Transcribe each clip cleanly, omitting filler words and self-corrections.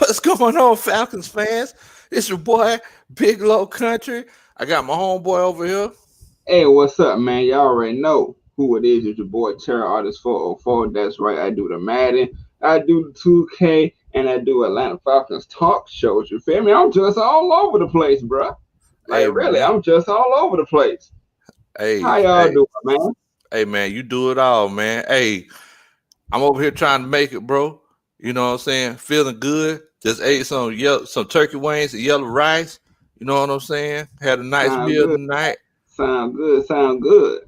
What's going on, Falcons fans? It's your boy, Big Low Country. I got my homeboy over here. Hey, what's up, man? Y'all already know who it is. It's your boy Terror Artist 404. That's right. I do the Madden, I do the 2K, and I do Atlanta Falcons talk shows. You feel me? I'm just all over the place, bro. Hey Like really, man. I'm just all over the place. Hey, How y'all hey, doing, man? hey man, you do it all, man. Hey, I'm over here trying to make it, bro. You know what I'm saying? Feeling good. Just ate some turkey wings and yellow rice. You know what I'm saying? Had a nice Sound meal good. tonight. Sound good. Sound good.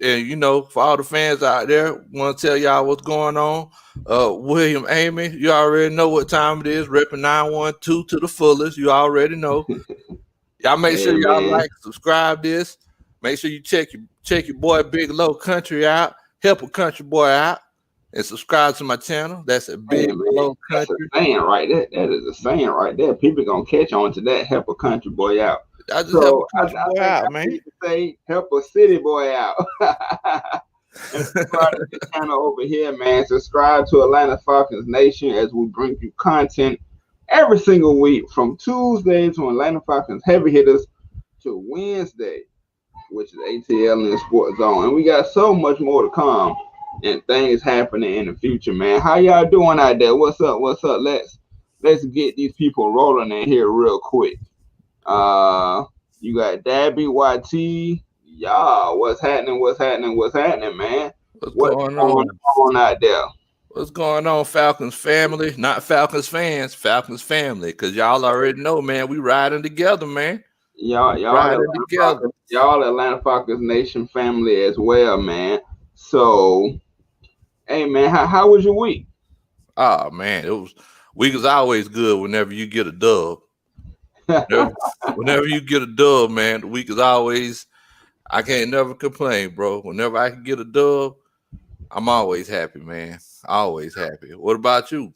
And for all the fans out there, want to tell y'all what's going on. William Amy, you already know what time it is. Repping 912 to the fullest. You already know. Y'all make sure Hey, y'all man. like, subscribe this. Make sure you check your boy Big Low Country out. Help a country boy out. And subscribe to my channel. That's a Hey, Big man. Low That's a Country. saying right there. That is a saying right there. People gonna catch on to that. Help a country boy out. I just help So a I, country I boy think out, I man. need to say help a city boy out. And subscribe to this channel over here, man. Subscribe to Atlanta Falcons Nation as we bring you content every single week from Tuesday to Atlanta Falcons heavy hitters to Wednesday, which is ATLiens Sports Zone. And we got so much more to come and things happening in the future, man. How y'all doing out there? What's up? What's up? Let's get these people rolling in here real quick. Uh, you got Dabby YT. Y'all, what's happening? What's happening? What's happening, man? What's What's going going on? on out there? What's going on, Falcons family? Not Falcons fans, Falcons family. Because y'all already know, man, we riding together, man. Y'all Riding Atlanta together. Falcons, y'all Atlanta Falcons Nation family as well, man. So, hey, man, how was your week? Oh man, it was week is always good whenever you get a dub. Whenever you get a dub, man, the week is always I can't never complain, bro. Whenever I can get a dub, I'm always happy, man. Always happy. What about you?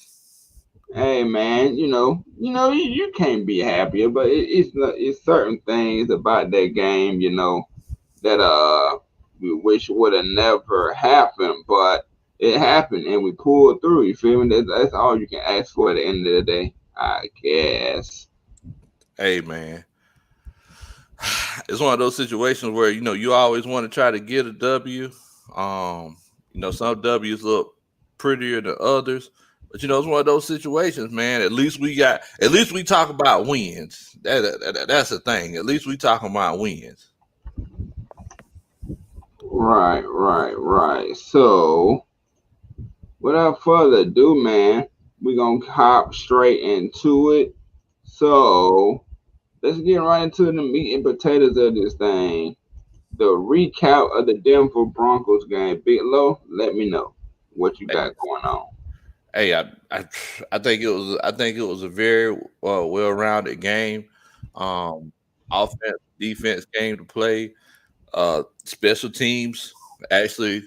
Hey, man, you can't be happier, but it's certain things about that game, that we wish would have never happened, but it happened and we pulled through. You feel me? That's all you can ask for at the end of the day, I guess. Hey man. It's one of those situations where you always want to try to get a W. Some W's look prettier than others. But it's one of those situations, man. At least we talk about wins. That's the thing. At least we talking about wins. Right. So, without further ado, man, we're gonna hop straight into it. So, let's get right into the meat and potatoes of this thing. The recap of the Denver Broncos game. Big Low, let me know what you got going on. Hey, I think it was a very well-rounded game. Um, Offense, defense game to play. Special teams actually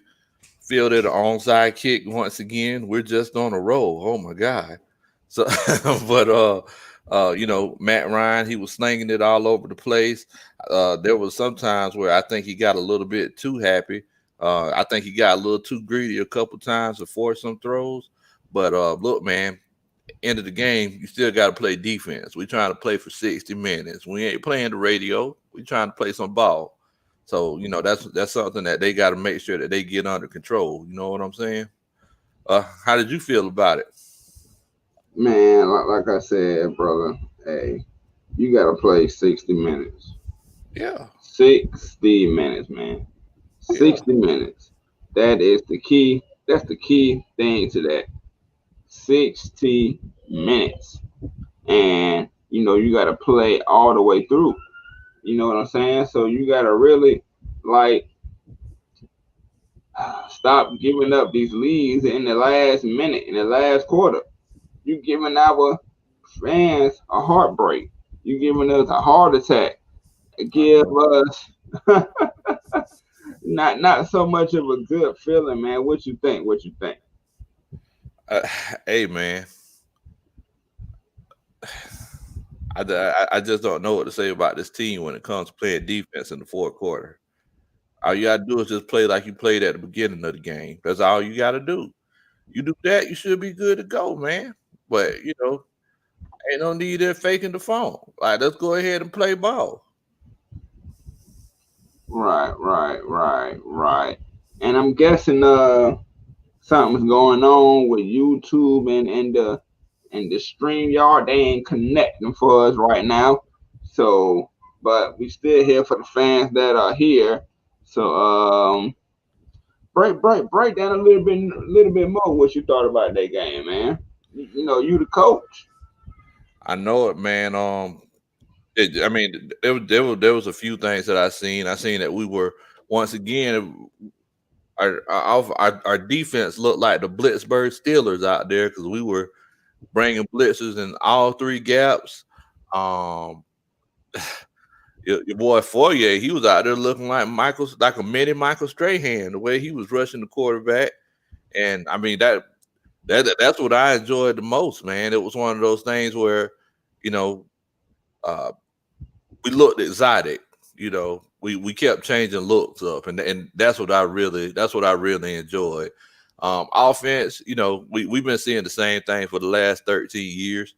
fielded an onside kick once again. We're just on a roll. Oh my god! So, but Matt Ryan, he was slinging it all over the place. There was some times where I think he got a little bit too happy. I think he got a little too greedy a couple times to force some throws. But look, man, end of the game, you still got to play defense. We're trying to play for 60 minutes. We ain't playing the radio. We're trying to play some ball. So that's something that they got to make sure that they get under control. You know what I'm saying? How did you feel about it? Man, like I said, brother, hey, you gotta play 60 minutes. Yeah, 60 minutes, man. yeah. 60 minutes. That is the key. That's the key thing to that. 60 minutes. And you gotta play all the way through. You know what I'm saying? So you gotta really like stop giving up these leads in the last minute, in the last quarter. You giving our fans a heartbreak. You giving us a heart attack. I Give know. us not so much of a good feeling, man. What you think? What you think? Uh, hey, man, I just don't know what to say about this team when it comes to playing defense in the fourth quarter. All you gotta do is just play like you played at the beginning of the game. That's all you gotta do. You do that, you should be good to go, man. But Ain't no need in faking the phone. Like, let's go ahead and play ball. Right. And I'm guessing something's going on with YouTube and the StreamYard. They ain't connecting for us right now. So, but we still here for the fans that are here. So, break down a little bit more what you thought about that game, man. You the coach. I know it, man. I mean, there was a few things that I seen. I seen that we were once again our defense looked like the Blitzburg Steelers out there because we were bringing blitzers in all three gaps. Um, your boy Fourier, he was out there looking like a mini Michael Strahan, the way he was rushing the quarterback. And I mean that's what I enjoyed the most, man. It was one of those things where, you know, uh, we looked exotic. We kept changing looks up, and that's what I really enjoyed. Offense, we've been seeing the same thing for the last 13 years.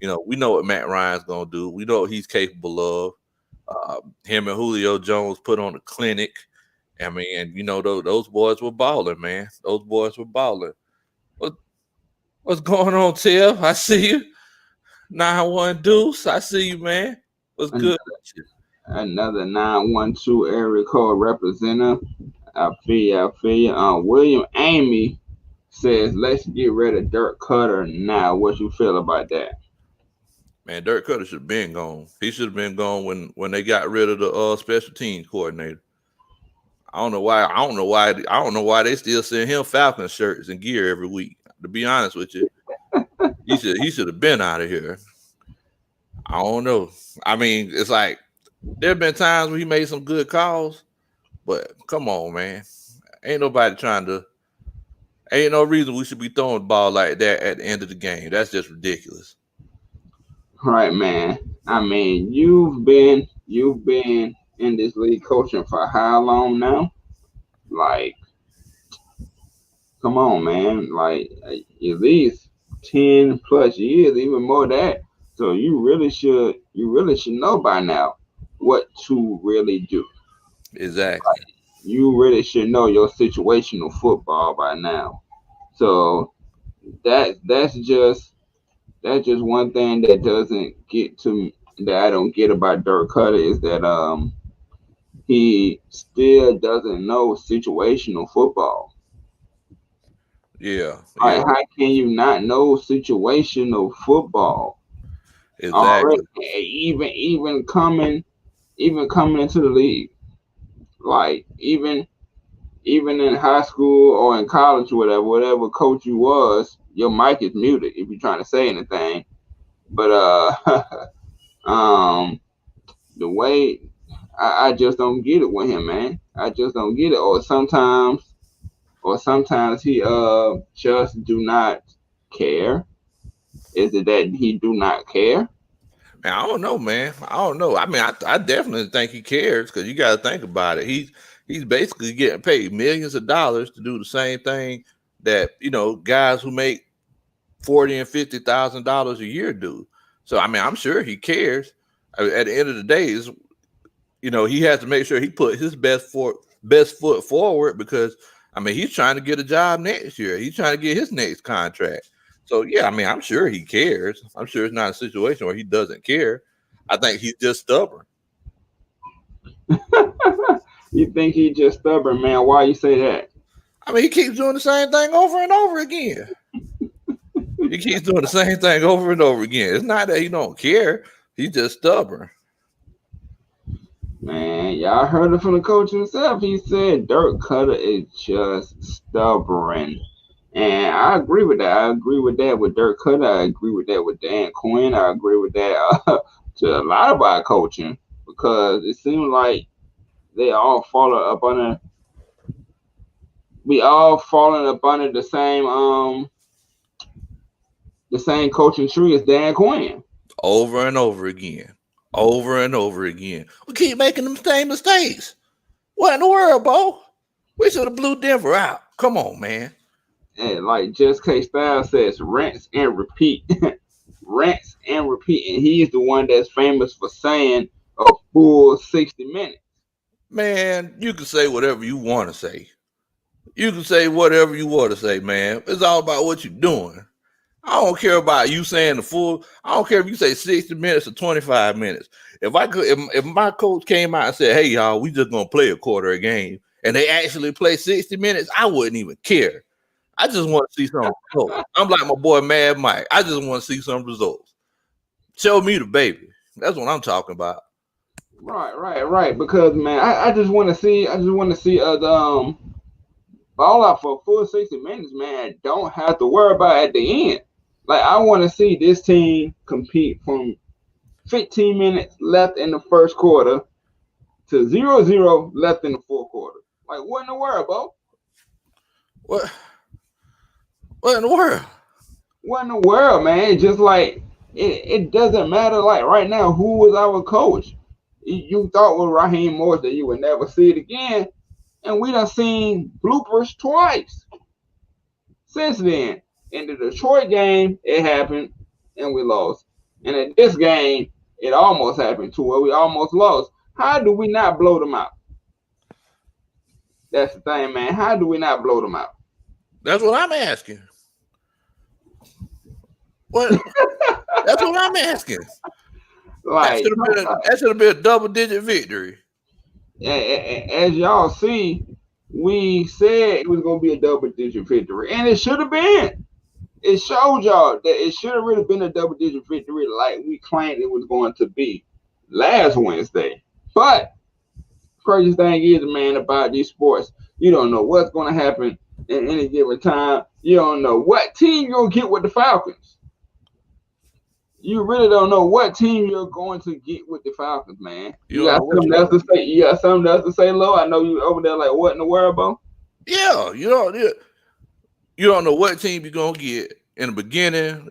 We know what Matt Ryan's gonna do. We know what he's capable of. Him and Julio Jones put on a clinic. I mean, and those boys were balling, man. Those boys were balling. What what's going on, Tiff? I see you. 9-1 Deuce. I see you, man. What's good with you? Another 912 area code representative. I feel you. William Amy says, let's get rid of Dirk Cutter now. What you feel about that? Man, Dirk Cutter should have been gone. He should have been gone when they got rid of the special teams coordinator. I don't know why. I don't know why they still send him Falcons shirts and gear every week. To be honest with you, he should have been out of here. I don't know. I mean, it's like there have been times where he made some good calls, but come on, man. Ain't nobody trying to. Ain't no reason we should be throwing the ball like that at the end of the game. That's just ridiculous. Right, man. I mean, you've been in this league coaching for how long now? Like, come on, man. Like, at least 10 plus years, even more than that. So you really should know by now what to really do. Exactly. You really should know your situational football by now. So that's just one thing that doesn't get to me, that I don't get about Dirk Cutter, is that he still doesn't know situational football. Yeah. Like, Yeah. how can you not know situational football already? Exactly. Even coming into the league, like even in high school or in college or whatever coach you was, your mic is muted if you're trying to say anything. But um, the way I just don't get it with him, man. I just don't get it. Or sometimes he just do not care. Is it that he do not care? Man, I don't know, man. I don't know. I mean, I definitely think he cares because you got to think about it. He's basically getting paid millions of dollars to do the same thing that guys who make $40,000 and $50,000 a year do. So I mean, I'm sure he cares. At the end of the day, he has to make sure he put his best foot forward because I mean he's trying to get a job next year. He's trying to get his next contract. So yeah, I mean I'm sure he cares. I'm sure it's not a situation where he doesn't care. I think he's just stubborn. You think he just stubborn, man? Why you say that? I mean he keeps doing the same thing over and over again. He keeps doing the same thing over and over again. It's not that he don't care. He's just stubborn. Man, y'all heard it from the coach himself. He said Dirk Cutter is just stubborn. And I agree with that. I agree with that with Dirk Cutter. I agree with that with Dan Quinn. I agree with that to a lot of our coaching, because it seems like they all fall up under we all falling up under the same coaching tree as Dan Quinn. Over and over again. Over and over again. We keep making them same mistakes. What in the world, Bo? We should have blew Denver out. Come on, man. And like Just K Style says, rinse and repeat. rinse and repeat. And he's the one that's famous for saying a full 60 minutes. Man, you can say whatever you want to say. You can say whatever you want to say, man. It's all about what you're doing. I don't care about you saying the full. I don't care if you say 60 minutes or 25 minutes. If my coach came out and said, "Hey, y'all, we just gonna play a quarter a game," and they actually play 60 minutes, I wouldn't even care. I just want to see some results. I'm like my boy Mad Mike. I just want to see some results. Show me the baby. That's what I'm talking about. Right. Because man, I just want to see. The ball out for a full 60 minutes, man. Don't have to worry about at the end. Like, I want to see this team compete from 15 minutes left in the first quarter to 0-0 left in the fourth quarter. Like, what in the world, bro? What in the world? What in the world, man? Just like, it doesn't matter. Like, right now, who was our coach? You thought with Raheem Morris that you would never see it again. And we done seen bloopers twice since then. In the Detroit game, it happened, and we lost. And in this game, it almost happened to where we almost lost. How do we not blow them out? That's the thing, man. How do we not blow them out? That's what I'm asking. What? That's what I'm asking. Like, that should have been a double-digit victory. As y'all see, we said it was going to be a double-digit victory, and it should have been. It showed y'all that it should have really been a double-digit victory like we claimed it was going to be last Wednesday. But crazy thing is, man, about these sports, you don't know what's going to happen at any given time. You don't know what team you're going to get with the Falcons. You really don't know what team you're going to get with the Falcons, man. You got something else to say? You got something else to say, Lo? I know you over there like, what in the world, bro? Yeah, you don't know what team you're gonna get in the beginning.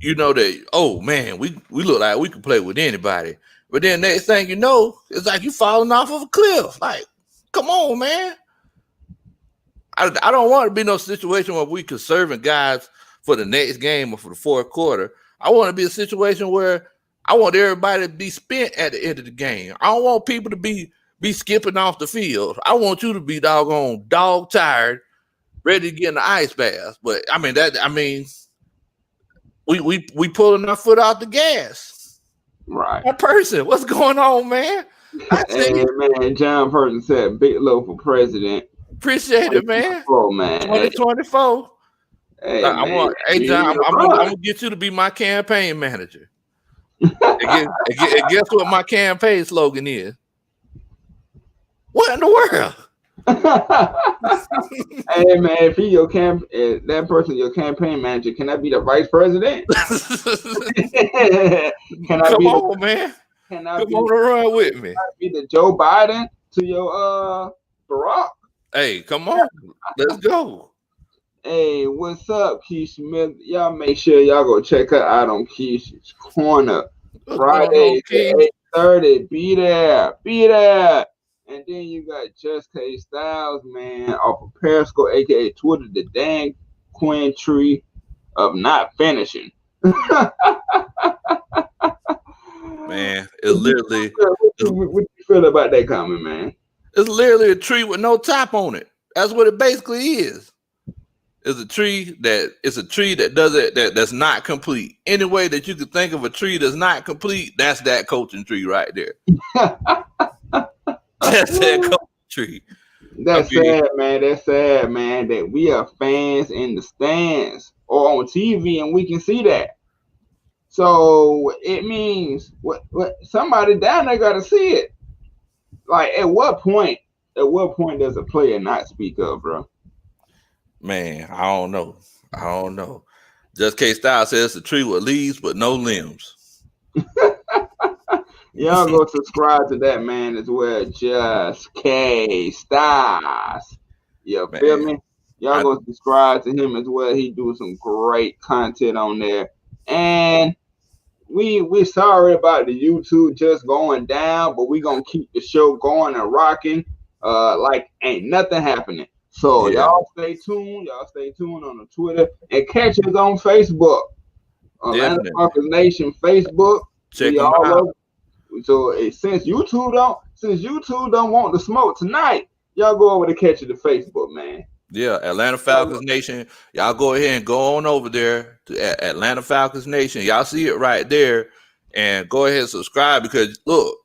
You know that, oh man, we look like we can play with anybody. But then next thing you know, it's like you falling off of a cliff. Like, come on, man. I don't want to be no situation where we conserving guys for the next game or for the fourth quarter. I want to be a situation where I want everybody to be spent at the end of the game. I don't want people to be skipping off the field. I want you to be doggone dog tired, ready to get in the ice bath. But we pulling our foot out the gas. Right. That person, what's going on, man? Hey, man, John Person said big low for president. Appreciate it, man. 2024. Hey, John, I'm gonna get you to be my campaign manager. and guess what my campaign slogan is? What in the world? Hey man, if he that person your campaign manager, can I be the vice president? Come on, man. Come on to run with me. Can I be the Joe Biden to your Barack? Hey, come on. Let's go. Hey, what's up, Keith Smith? Y'all make sure y'all go check her out on Keith's Corner. Friday, 8:30. Be there. And then you got Just K Styles, man, off of Periscope, aka Twitter, the dang Queen Tree of not finishing. Man, it's literally. What you feel about that comment, man? It's literally a tree with no top on it. That's what it basically is. It's a tree that's not complete. Any way that you could think of a tree that's not complete, that's that coaching tree right there. That's that coaching tree. That's sad, man. That's sad, man, that we are fans in the stands or on TV and we can see that. So it means what somebody down there got to see it. Like, at what point does a player not speak up, bro? Man, I don't know. Just K Style says it's a tree with leaves but no limbs. Y'all go subscribe to that man as well. Just K Styles. You feel me? Y'all go subscribe to him as well. He do some great content on there. And we sorry about the YouTube just going down, but we gonna keep the show going and rocking like ain't nothing happening. So y'all stay tuned. Y'all stay tuned on the Twitter and catch us on Facebook. Atlanta Definitely. Falcons Nation Facebook. Check We them all out. over. So since you two don't want the smoke tonight, y'all go over to catch it to Facebook, man. Yeah, Atlanta Falcons Nation. Y'all go ahead and go on over there to Atlanta Falcons Nation. Y'all see it right there. And go ahead and subscribe because look,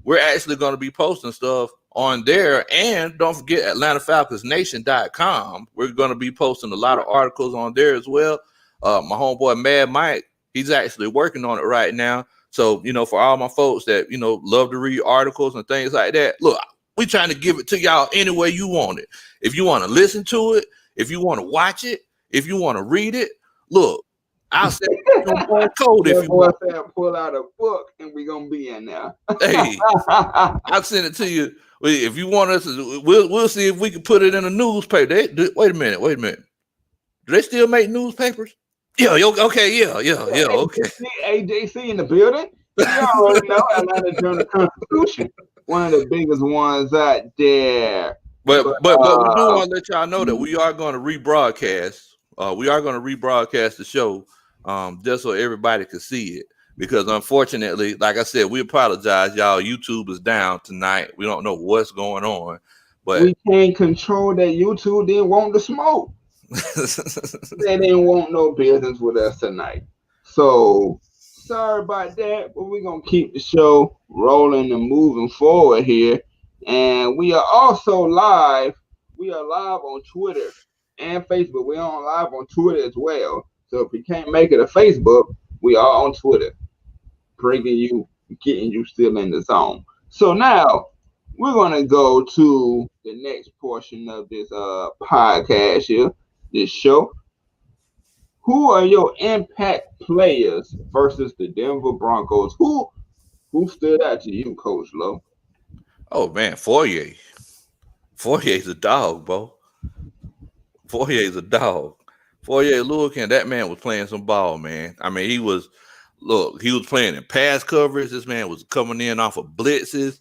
we're actually going to be posting stuff on there. And don't forget AtlantaFalconsNation.com. We're going to be posting a lot of articles on there as well. My homeboy Mad Mike, he's actually working on it right now. So, for all my folks that, love to read articles and things like that, look, we trying to give it to y'all any way you want it. If you want to listen to it, if you want to watch it, if you want to read it, look, I'll send you one code if you want. Pull out a book and we're gonna be in there. Hey, I'll send it to you. If you want us to, we'll see if we can put it in a newspaper. Wait a minute. Do they still make newspapers? Yeah, okay, yeah, okay. AJC in the building. You already know Atlanta Journal-Constitution, one of the biggest ones out there. But we do want to let y'all know that we are going to rebroadcast. We are going to rebroadcast the show, just so everybody can see it. Because unfortunately, like I said, we apologize, y'all. YouTube is down tonight. We don't know what's going on, but we can't control that. YouTube didn't want the smoke. They didn't want no business with us tonight. So sorry about that, but we're gonna keep the show rolling and moving forward here. And we are also live. We are live on Twitter and Facebook. We're on live on Twitter as well. So if you can't make it to Facebook, we are on Twitter, getting you still in the zone. So now we're gonna go to the next portion of this podcast here, this show. Who are your impact players versus the Denver Broncos? Who stood out to you, Coach Lowe? Oh man, Fourier's a dog, bro. Fourier's a dog. Fourier Lurkin, that man was playing some ball, man. I mean, he was playing in pass coverage. This man was coming in off of blitzes.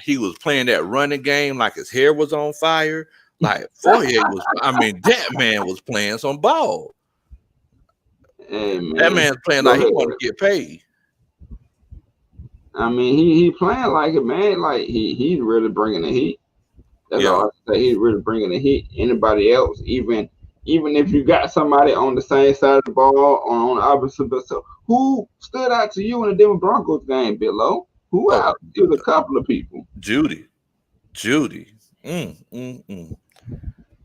He was playing that running game like his hair was on fire. Like Fourier was, that man was playing some ball. Hey, man. That man's playing like he want to get paid. I mean, he playing like it, man. Like he's really bringing the heat. That's all I say. He's really bringing the heat. Anybody else, even if you got somebody on the same side of the ball or on the opposite, but so who stood out to you in the Denver Broncos game, Bill? Who out? It was a couple of people. Judy.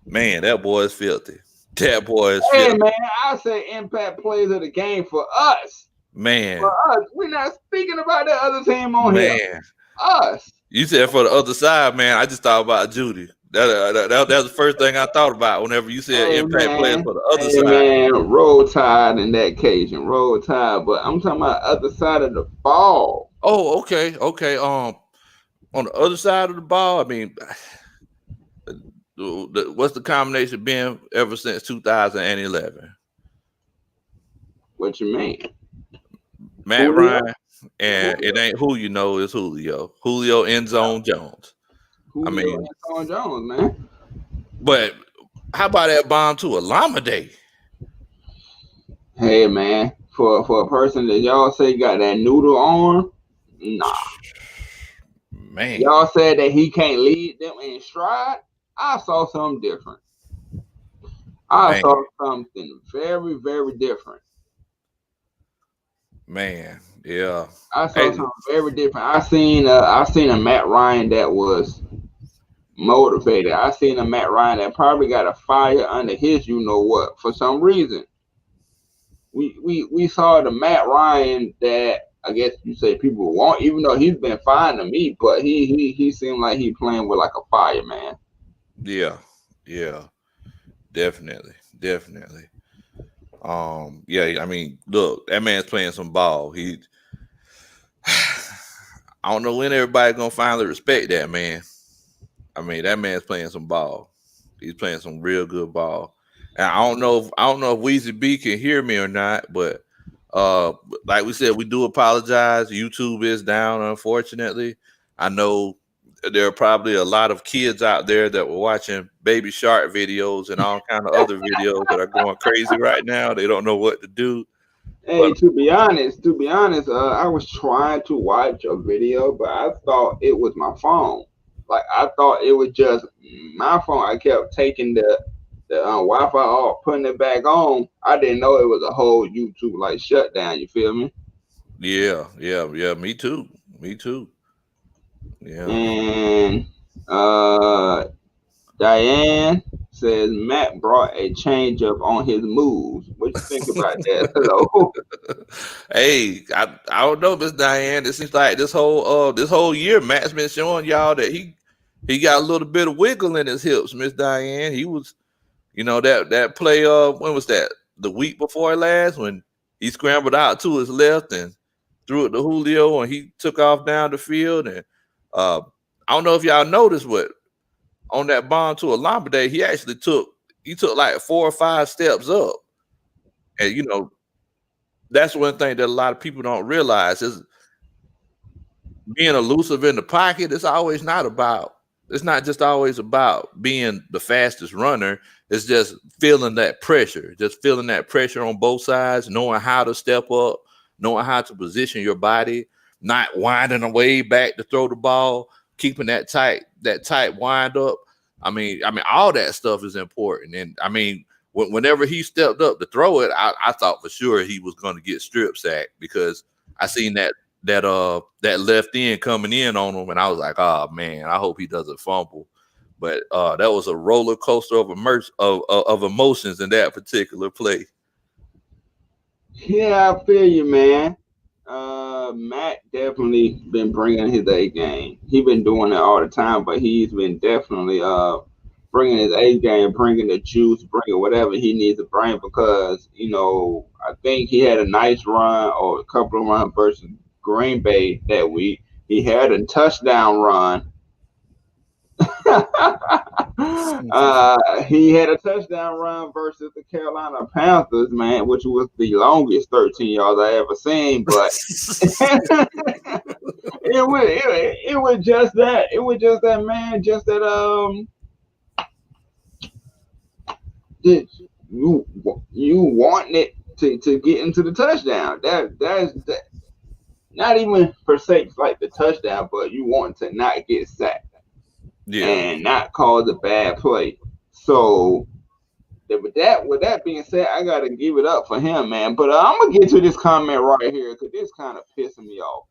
Man, that boy is filthy. That boy is filthy. Hey, man, I say impact players of the game for us. Man. For us. We're not speaking about that other team on here. Us. You said for the other side, man. I just thought about Judy. That was the first thing I thought about whenever you said impact players for the other side. Man, roll tide in that occasion. Roll tide. But I'm talking about other side of the ball. Oh, okay. On the other side of the ball, I mean, what's the combination been ever since 2011? What you mean? Matt Ryan, and it ain't who you know, it's Julio. Julio End Zone Jones. End Zone Jones, man. But how about that bomb to Alameda? Hey, man, for a person that y'all say got that noodle arm, nah. Man. Y'all said that he can't lead them in stride. I saw something different. I saw something very, very different. Man, yeah. I saw something very different. I seen a Matt Ryan that was motivated. I seen a Matt Ryan that probably got a fire under his you know what for some reason. We saw the Matt Ryan that I guess you say people want, even though he's been fine to me, but he seemed like he playing with like a fire, man. Yeah, definitely. I mean, look, that man's playing some ball. I don't know when everybody's gonna finally respect that man. I mean, that man's playing some ball. He's playing some real good ball. And I don't know if Weezy B can hear me or not, but like we said, we do apologize. YouTube is down, unfortunately. I know there are probably a lot of kids out there that were watching Baby Shark videos and all kind of other videos that are going crazy right now. They don't know what to do. Hey, But to be honest, I was trying to watch a video, but I thought it was my phone. Like I thought it was just my phone. I kept taking the Wi-Fi off, putting it back on. I didn't know it was a whole YouTube like shutdown. You feel me? yeah. Me too. Me too. Yeah. And uh, Diane says Matt brought a change up on his moves. What you think about that? Hello. Hey, I don't know, Miss Diane. It seems like this whole year, Matt's been showing y'all that he got a little bit of wiggle in his hips, Miss Diane. He was, that play. When was that? The week before last, when he scrambled out to his left and threw it to Julio, and he took off down the field. And uh, I don't know if y'all noticed, but on that bomb to Alambade, he took like 4 or 5 steps up, and that's one thing that a lot of people don't realize is being elusive in the pocket. It's not just always about being the fastest runner. It's just feeling that pressure on both sides, knowing how to step up, knowing how to position your body, not winding away back to throw the ball, keeping that tight wind up. I mean, all that stuff is important. And I mean, whenever he stepped up to throw it, I thought for sure he was going to get strip sacked, because I seen that left end coming in on him, and I was like, oh man, I hope he doesn't fumble. But that was a roller coaster of emotions in that particular play. Yeah, I feel you, man. Matt definitely been bringing his A game. He been doing it all the time, but he's been definitely bringing his A game, bringing the juice, bringing whatever he needs to bring, because I think he had a nice run or a couple of runs versus Green Bay that week. He had a touchdown run. He had a touchdown run versus the Carolina Panthers, man, which was the longest 13 yards I ever seen. But it was just that. It was just that, man. Just that you wanting it to get into the touchdown. That's not even per se like the touchdown, but you want to not get sacked. Yeah. And not cause a bad play. So with that being said, I gotta give it up for him, man. But I'm gonna get to this comment right here because this kind of pissing me off.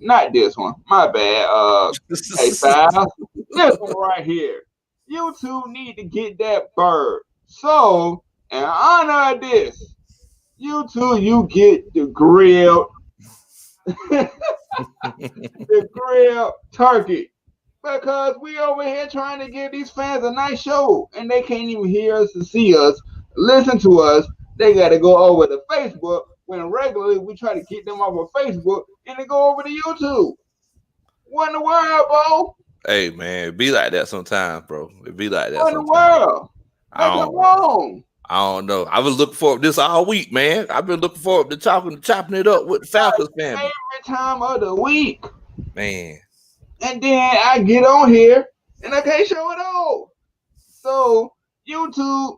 Not this one, my bad. Hey, Styles, this one right here. You two need to get that bird. So, in honor of this, you get the grilled, the grilled turkey. Because we over here trying to give these fans a nice show, and they can't even hear us and see us, listen to us. They got to go over to Facebook, when regularly we try to get them off of Facebook, and they go over to YouTube. What in the world, bro? Hey man, it be like that sometimes, bro. It be like that What in the sometimes. world? What's wrong? I don't know. I was looking forward to this all week, man. I've been looking forward to chopping it up with the Falcons family. Every time of the week. Man. And then I get on here and I can't show it all. So YouTube,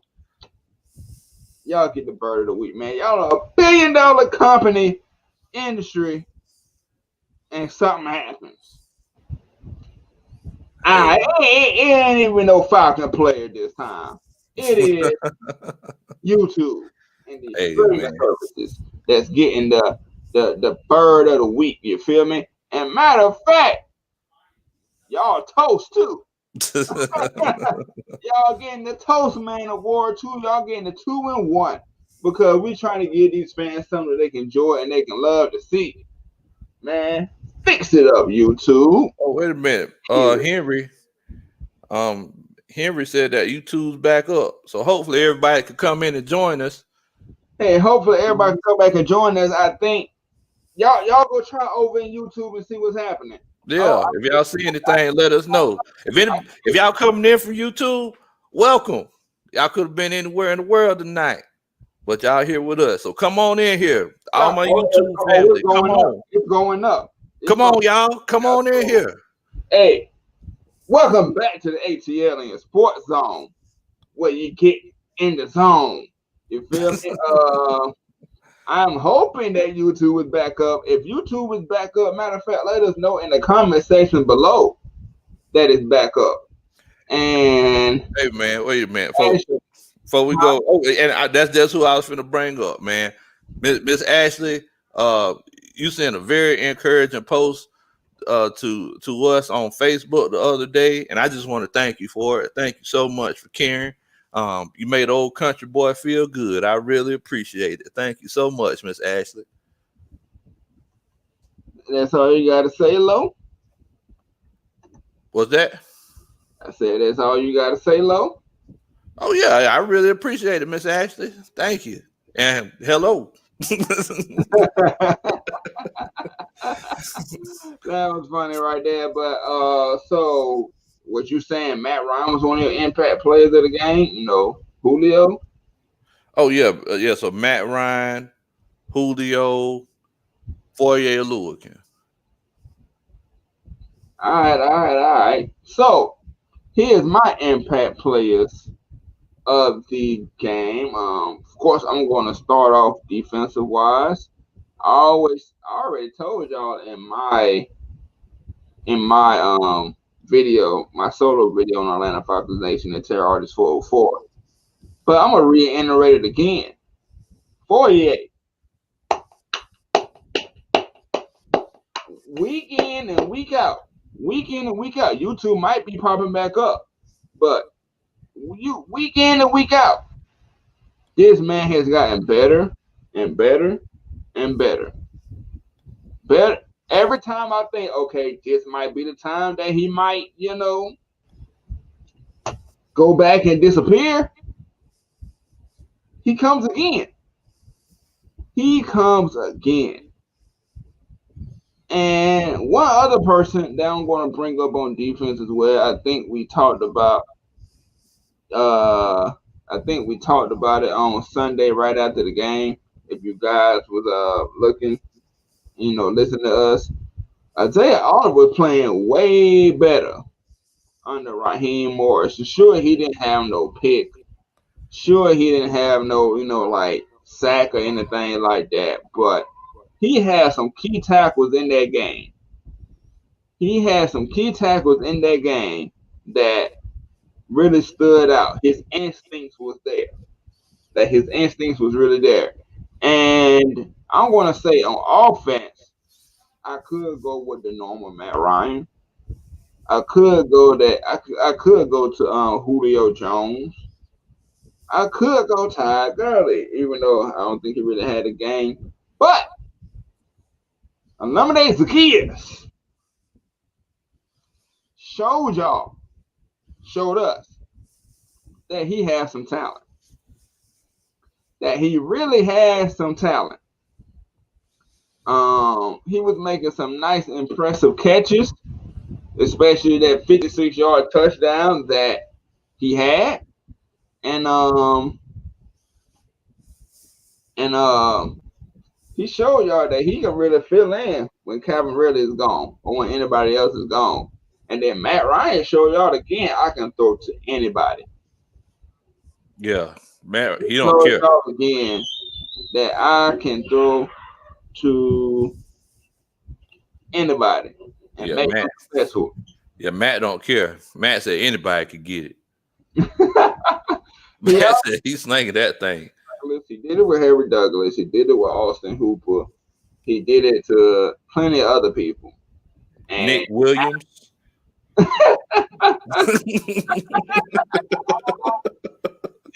y'all get the bird of the week, man. Y'all are $1 billion company, industry, and something happens. It ain't even no Falcon player this time. It is YouTube and these streaming services that's getting the bird of the week. You feel me? And matter of fact, y'all toast too. Y'all getting the Toast Man Award too. Y'all getting the 2-in-1 because we trying to give these fans something that they can enjoy and they can love to see. Man, fix it up, YouTube. Oh, wait a minute. Henry said that YouTube's back up. So hopefully everybody can come in and join us. Hey, hopefully everybody can come back and join us. I think y'all go try over in YouTube and see what's happening. Yeah, if y'all see anything, let us know. If y'all coming in from YouTube, welcome. Y'all could have been anywhere in the world tonight, but y'all here with us. So come on in here, all my YouTube family. Come on, it's going up. Come on, y'all. Come on in here. Hey, welcome back to the ATLiens Sports Zone, where you get in the zone. You feel me? I'm hoping that YouTube is back up. If YouTube is back up, matter of fact, let us know in the comment section below that it's back up. And Hey man, wait a minute, Ashley, before we go. Oh, and that's who I was finna bring up, man. Miss Ashley, you sent a very encouraging post to us on Facebook the other day, and I just want to thank you for it. Thank you so much for caring. You made old country boy feel good. I really appreciate it. Thank you so much, Miss Ashley. that's all you gotta say, Lo. What's that? I said that's all you gotta say, Lo. Oh yeah, I really appreciate it, Miss Ashley. Thank you. And hello. That was funny right there. But so what you saying? Matt Ryan was one of your impact players of the game. You know, Julio. Oh yeah, yeah. So Matt Ryan, Julio, Foyer Lewickin. All right, all right, all right. So here's my impact players of the game. Of course, I'm going to start off defensive wise. I already told y'all in my video, my solo video on Atlanta Falcons Nation and Terror Artist 404. But I'm gonna reiterate it again. 48. Week in and week out. Week in and week out. YouTube might be popping back up. But week in and week out. This man has gotten better and better and better. Better every time I think, okay, this might be the time that he might, go back and disappear. He comes again. He comes again. And one other person that I'm going to bring up on defense as well, I think we talked about it on Sunday right after the game. If you guys was looking, listen to us. Isaiah Oliver was playing way better under Raheem Morris. Sure, he didn't have no pick. Sure, he didn't have no, like sack or anything like that. But he had some key tackles in that game. He had some key tackles in that game that really stood out. His instincts was there. That his instincts was really there. And I'm going to say on offense, I could go with the normal Matt Ryan. I could go to Julio Jones. I could go Todd Gurley, even though I don't think he really had a game. But eliminate Zacchaeus showed us that he has some talent. That he really has some talent. He was making some nice, impressive catches, especially that 56-yard touchdown that he had. And he showed y'all that he can really fill in when Calvin Ridley is gone or when anybody else is gone. And then Matt Ryan showed y'all again I can throw to anybody. Yeah, Matt, he don't care. Y'all again that I can throw to anybody and make it successful. Yeah, Matt don't care. Matt said anybody could get it. Matt said he's slinging that thing. He did it with Harry Douglas. He did it with Austin Hooper. He did it to plenty of other people. And Nick Williams.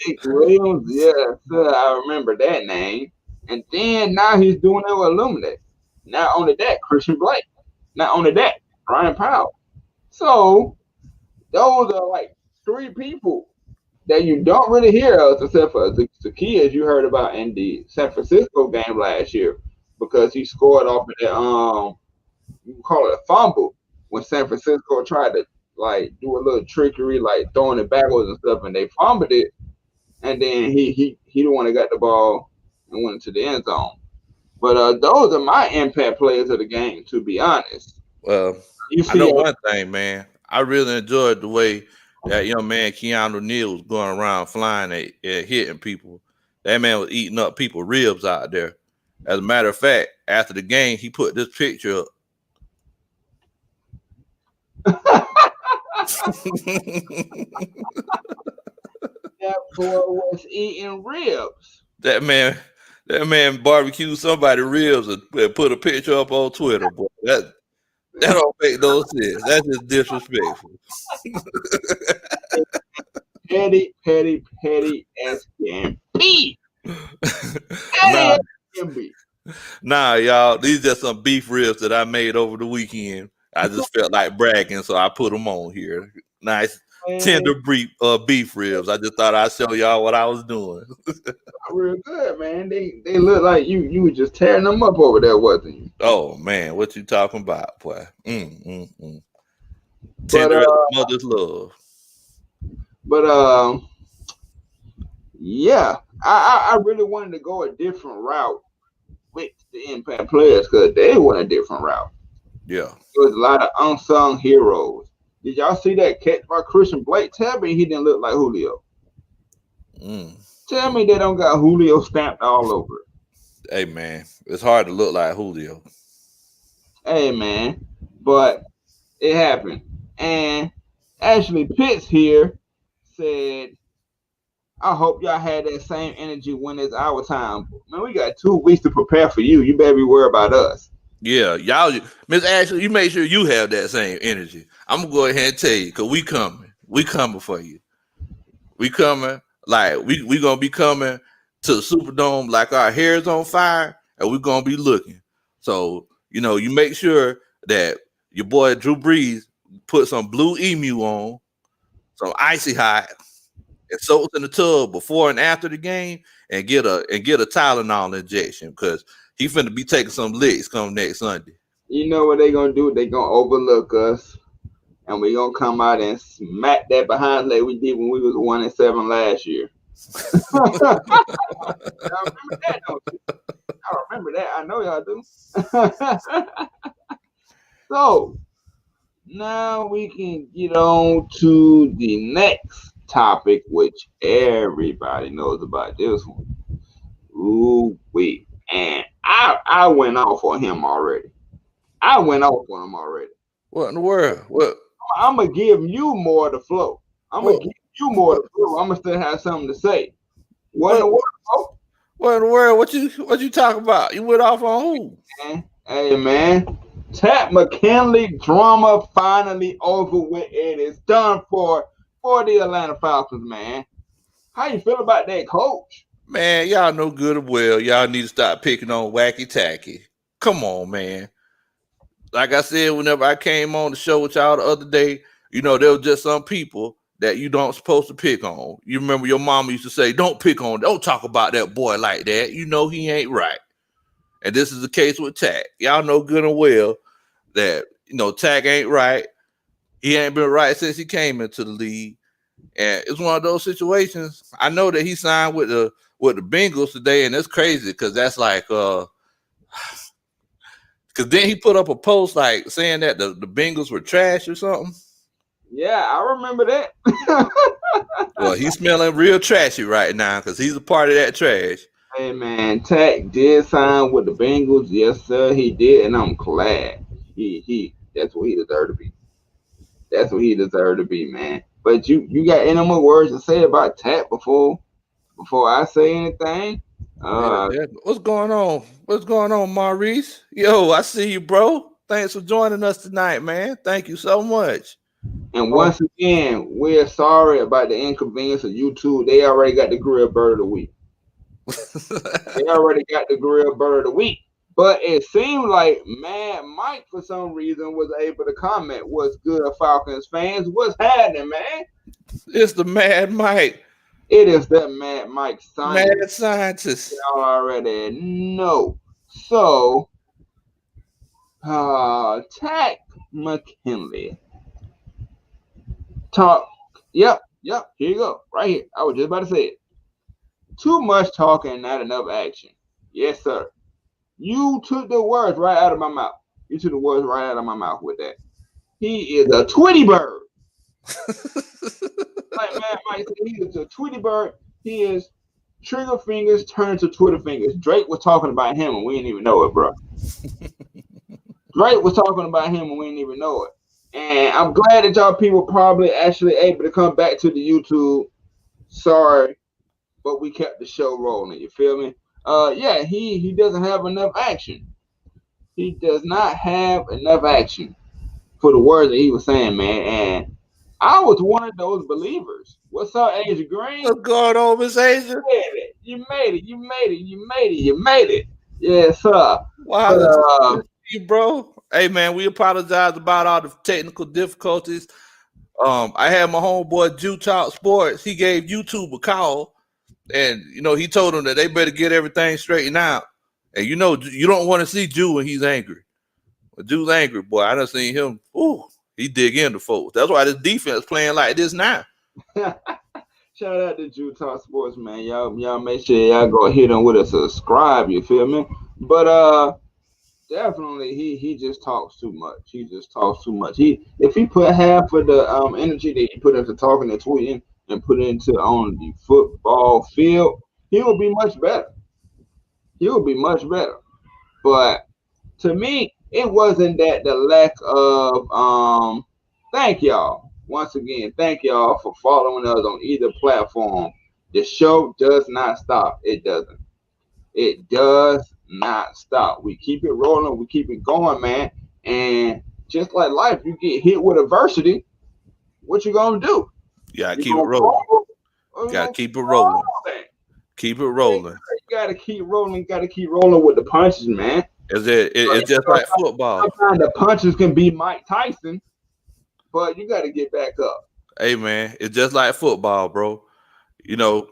Nick Williams, yes, I remember that name. And then now he's doing it with Illuminate. Not only that, Christian Blake. Not only that, Ryan Powell. So those are like three people that you don't really hear of except for Zacchaeus you heard about in the San Francisco game last year because he scored off of that you can call it a fumble when San Francisco tried to like do a little trickery like throwing it backwards and stuff and they fumbled it and then he the one that got the ball and went into the end zone. But those are my impact players of the game, to be honest. Well, I know one thing, man. I really enjoyed the way that young man Keanu Neal was going around flying and hitting people. That man was eating up people's ribs out there. As a matter of fact, after the game, he put this picture up. That boy was eating ribs. that man barbecued somebody ribs and put a picture up on Twitter. Boy, that don't make no sense. That's just disrespectful. Petty as can be. nah, Petty as can be. nah, y'all. These are some beef ribs that I made over the weekend. I just felt like bragging, so I put them on here. Nice, tender beef ribs. I just thought I'd show y'all what I was doing. Real good, man. They look like you were just tearing them up over there, wasn't you? Oh man, what you talking about, boy? But Tender as a mother's love. But yeah, I really wanted to go a different route with the Impact players because they went a different route. Yeah. There was a lot of unsung heroes. Did y'all see that catch by Christian Blake? Tell me he didn't look like Julio. Tell me they don't got Julio stamped all over it. Hey man, it's hard to look like Julio. Hey man, but it happened. And Ashley Pitts here said, I hope y'all had that same energy when it's our time. Man, we got 2 weeks to prepare for you. You better be worried about us. Yeah, y'all, Miss Ashley, you make sure you have that same energy. I'm gonna go ahead and tell you, because we coming. We coming for you. We coming. Like, we gonna be coming to the Superdome like our hair is on fire, and we're gonna be looking. So, you make sure that your boy Drew Brees put some blue emu on, some icy hot, and soaks in the tub before and after the game, and get a Tylenol injection, because he finna be taking some licks come next Sunday. You know what they gonna do? They gonna overlook us, and we gonna come out and smack that behind leg we did when we was 1-7 last year. I remember that, don't you? I remember that. I know y'all do. So now we can get on to the next topic, which everybody knows about this one. Ooh wee. And I went off on him already. What in the world? What? I'm gonna give you more of the flow. I'm gonna still have something to say. What in the world, bro? What in the world? What you talking about? You went off on who? Hey man, Tat McKinley drama finally over with. It is done for the Atlanta Falcons, man. How you feel about that, coach? Man, y'all know good and well. Y'all need to stop picking on Wacky Tacky. Come on, man. Like I said, whenever I came on the show with y'all the other day, there was just some people that you don't supposed to pick on. You remember your mama used to say, don't talk about that boy like that. He ain't right. And this is the case with Tack. Y'all know good and well that, Tack ain't right. He ain't been right since he came into the league. And it's one of those situations. I know that he signed with the Bengals today, and it's crazy because that's like because then he put up a post like saying that the Bengals were trash or something. Yeah, I remember that. Well, he's smelling real trashy right now because he's a part of that trash. Hey man, Tack did sign with the Bengals. Yes, sir, he did, and I'm glad. He that's what he deserved to be. That's what he deserved to be, man. But you got any more words to say about Tack before I say anything? What's going on? What's going on, Maurice? Yo, I see you, bro. Thanks for joining us tonight, man. Thank you so much. And once again, we're sorry about the inconvenience of YouTube. They already got the grill bird of the week. But it seemed like Mad Mike, for some reason, was able to comment. What's good, Falcons fans? What's happening, man? It's the Mad Mike. It is the Mad Mike scientist. Mad scientist. Y'all already know. So, Tack McKinley. Talk. Yep. Here you go. Right here. I was just about to say it. Too much talking, not enough action. Yes, sir. You took the words right out of my mouth. with that. He is a Tweety bird. Like man Mike said, he is a Tweety bird. He is Trigger fingers turn to Twitter fingers. Drake was talking about him and we didn't even know it, bro. Drake was talking about him and we didn't even know it. And I'm glad that y'all people probably actually able to come back to the YouTube. Sorry, but we kept the show rolling. You feel me? Yeah, he doesn't have enough action. He does not have enough action for the words that he was saying, man. And I was one of those believers. What's up, Asia Green? What's going on, Miss Asia? You made it. You made it. You made it. You made it. Yes, sir. Wow, But, bro. Hey, man, we apologize about all the technical difficulties. I had my homeboy Jew Talk Sports. He gave YouTube a call, and he told them that they better get everything straightened out. And you don't want to see Jew when he's angry. When Jew's angry, boy, I done seen him. Ooh, he dig into folks. That's why this defense playing like this now. shout out to Jew Talk Sports, man. Y'all make sure y'all go hit him with a subscribe. You feel me? But definitely he just talks too much. He just talks too much. If he put half of the energy that he put into talking and tweeting and put it into on the football field, he will be much better. He will be much better. But to me, it wasn't that the lack of thank y'all. Once again, thank y'all for following us on either platform. The show does not stop. It doesn't. It does not stop. We keep it rolling. We keep it going, man. And just like life, you get hit with adversity. What you gonna do? You gotta keep it rolling. You gotta keep it rolling. Keep it rolling. You gotta keep rolling. Got to keep rolling with the punches, man. It's just like football. Sometimes the punches can be Mike Tyson, but you got to get back up. Hey, man, it's just like football, bro.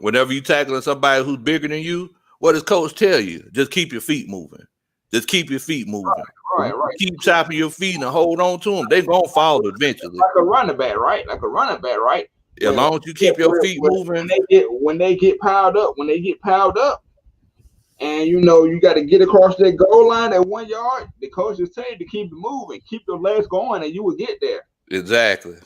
Whenever you tackling somebody who's bigger than you, what does coach tell you? Just keep your feet moving. Just keep your feet moving. Right. Keep chopping your feet and hold on to them. They're going to fall eventually. Like a running back, right? As long as you keep your feet moving. When they get piled up, and you got to get across that goal line at 1 yard, the coach is telling you to keep it moving, keep your legs going, and you will get there. Exactly.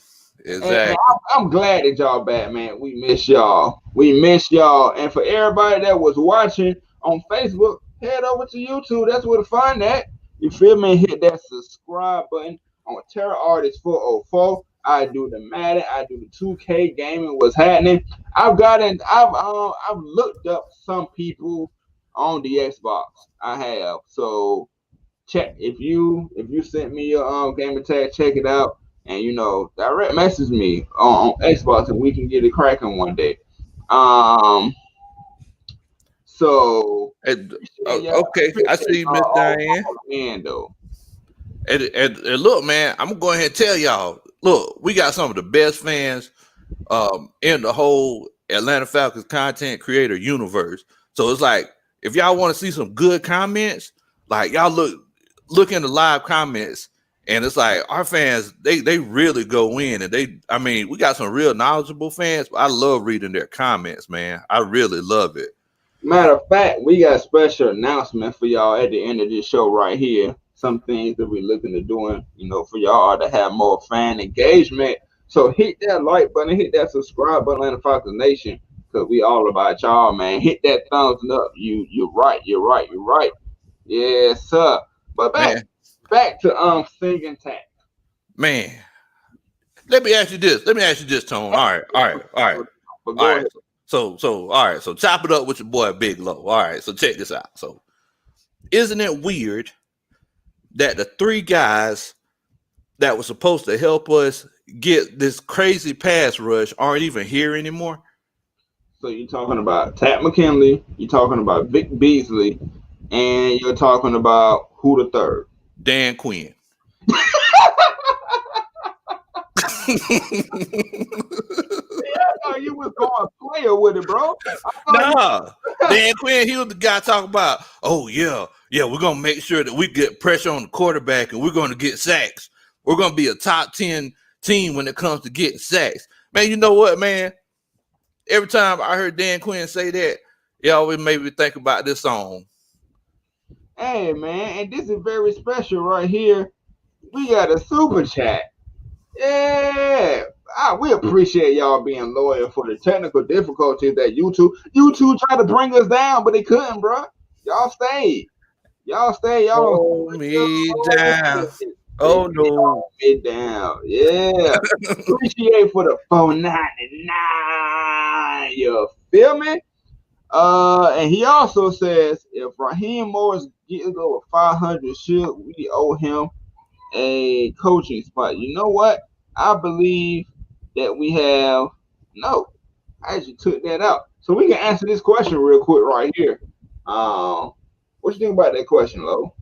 And I'm glad that y'all back, man. We miss y'all. And for everybody that was watching on Facebook, head over to YouTube. That's where to find that. You feel me? Hit that subscribe button on Terror Artist 404. I do the Madden. I do the 2K gaming. What's happening? I've looked up some people on the Xbox. I have. So check if you sent me your gamer tag, check it out. And direct message me on Xbox and we can get it cracking one day. So okay, I see Miss Diane. And look, man, I'm gonna go ahead and tell y'all. Look, we got some of the best fans in the whole Atlanta Falcons content creator universe. So it's like if y'all want to see some good comments, like y'all look in the live comments. And it's like our fans, they really go in and we got some real knowledgeable fans. But I love reading their comments, man. I really love it. Matter of fact, we got a special announcement for y'all at the end of this show right here. Some things that we're looking to doing, for y'all to have more fan engagement. So hit that like button, hit that subscribe button, Atlanta Falcons Nation, because we all about y'all, man. Hit that thumbs up. You're right. Yes, sir. But back to singing tag. Man, let me ask you this, Tone. All right. So chop it up with your boy Big Low. All right, so check this out. So isn't it weird that the three guys that were supposed to help us get this crazy pass rush aren't even here anymore? So you're talking about Tat McKinley, you're talking about Vic Beasley, and you're talking about who the third? Dan Quinn. You was going player with it, bro. Nah, Dan Quinn, he was the guy talking about, oh yeah, we're gonna make sure that we get pressure on the quarterback and we're gonna get sacks. We're gonna be a top 10 team when it comes to getting sacks. Man, you know what, man? Every time I heard Dan Quinn say that, it always made me think about this song. Hey, man, and this is very special right here. We got a super chat. Yeah, we appreciate y'all being loyal for the technical difficulties that YouTube tried to bring us down, but they couldn't, bro. Y'all stayed. Y'all stayed. Y'all Hold me down. they Oh no. me down. Yeah. Appreciate for the 499. You feel me? And he also says if Raheem Morris gets over 500, should we owe him a coaching spot? You know what? I believe that we have no. I actually took that out, so we can answer this question real quick right here. What you think about that question, Lo?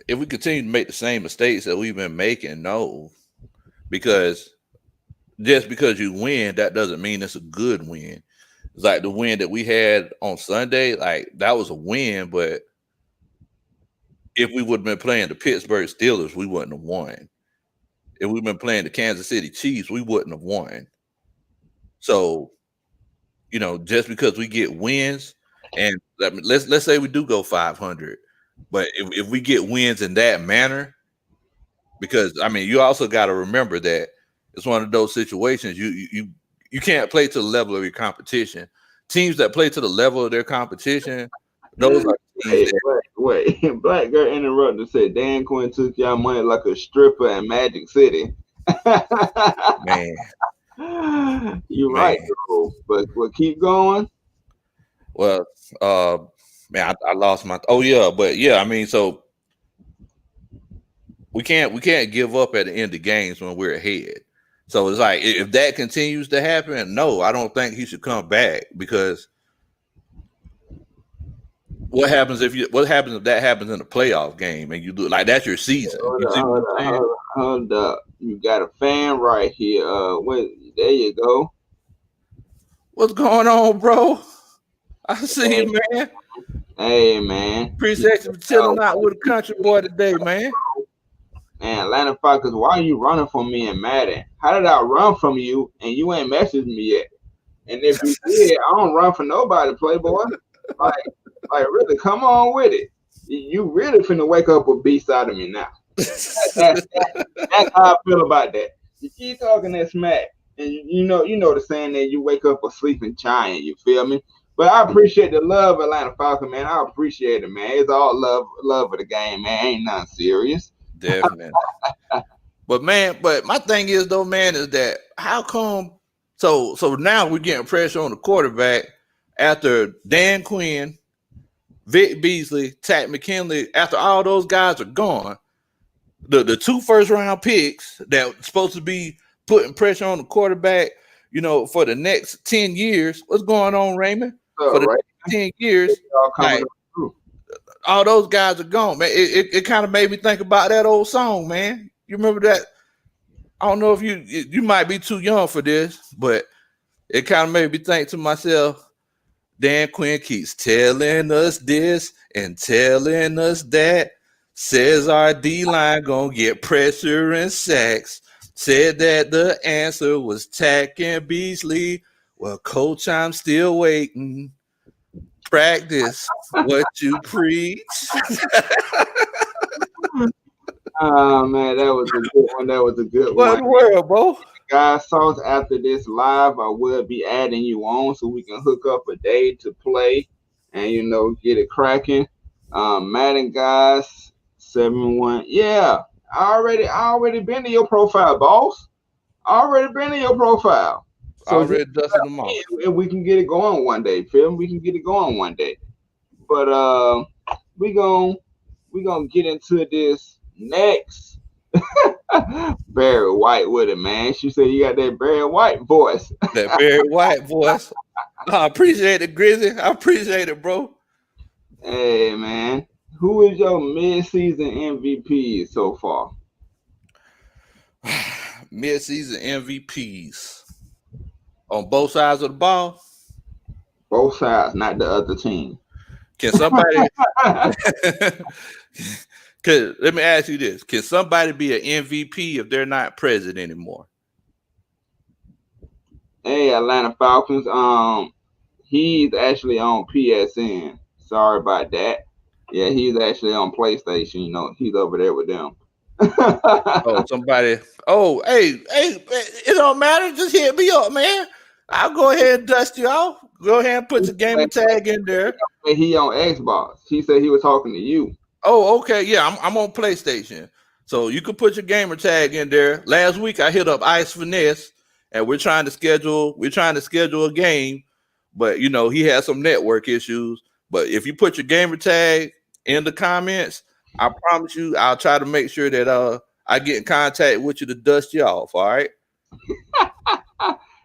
If we continue to make the same mistakes that we've been making, no, because just because you win, that doesn't mean it's a good win. It's like the win that we had on Sunday, like that was a win, but if we would have been playing the Pittsburgh Steelers, we wouldn't have won. If we'd been playing the Kansas City Chiefs, we wouldn't have won. So, just because we get wins, and let's say we do go 500, but if we get wins in that manner, because I mean, you also got to remember that it's one of those situations you can't play to the level of your competition. Teams that play to the level of their competition, those are teams wait. Black girl interrupted and said Dan Quinn took y'all money like a stripper in Magic City. Man. You're right, bro. But keep going. Well, man, I lost my. Oh yeah, but yeah, I mean, so we can't give up at the end of games when we're ahead. So it's like if that continues to happen, no, I don't think he should come back, because what happens if that happens in a playoff game and you do like that's your season? Hold up. You got a fan right here. There you go. What's going on, bro? I see you, man. Hey, man. Appreciate you for chilling out with a country boy today, man. Man, Atlanta Falcons, why are you running from me in Madden? How did I run from you and you ain't messaged me yet? And if you did, I don't run for nobody, Playboy. Like really, come on with it. You really finna wake up a beast out of me now. That's how I feel about that. You keep talking that smack, and you know the saying that you wake up a sleeping giant. You feel me? But I appreciate the love, Atlanta Falcons, man. I appreciate it, man. It's all love of the game, man. Ain't nothing serious. Definitely. But my thing is though, man, is that how come? So now we're getting pressure on the quarterback after Dan Quinn, Vic Beasley, Tack McKinley. After all those guys are gone, the 2 first-round picks that supposed to be putting pressure on the quarterback, for the next 10 years. What's going on, Raymond? For the next 10 years, all those guys are gone, man. It kind of made me think about that old song, man. You remember that? I don't know if you might be too young for this, but it kind of made me think to myself, Dan Quinn keeps telling us this and telling us that. Says our D-line gonna get pressure and sacks. Said that the answer was Tack and Beasley. Well, coach, I'm still waiting. Practice what you preach. Oh man, that was a good one. What in the world, bro? Guys, Sauce, after this live, I will be adding you on so we can hook up a day to play and get it cracking. Madden guys, 7-1. Yeah, I already been to your profile, boss. Already been to your profile. So already dusted them off. If we can get it going one day, Phil, we can get it going one day. But we gonna get into this next. Barry White with it, man. She said you got that Barry White voice. That Barry White voice. I appreciate it, Grizzly. I appreciate it, bro. Hey, man. Who is your mid-season MVP so far? Mid-season MVPs. On both sides of the ball? Both sides, not the other team. Can somebody... let me ask you this. Can somebody be an MVP if they're not present anymore? Hey, Atlanta Falcons. He's actually on PSN. Sorry about that. Yeah, he's actually on PlayStation. He's over there with them. Oh, somebody. Oh, hey, it don't matter. Just hit me up, man. I'll go ahead and dust you off. Go ahead and put your gamer tag in there. He on Xbox. He said he was talking to you. Oh, okay. Yeah, I'm on PlayStation. So you can put your gamer tag in there. Last week I hit up Ice Finesse and we're trying to schedule a game, but he had some network issues. But if you put your gamer tag in the comments, I promise you I'll try to make sure that I get in contact with you to dust you off, all right?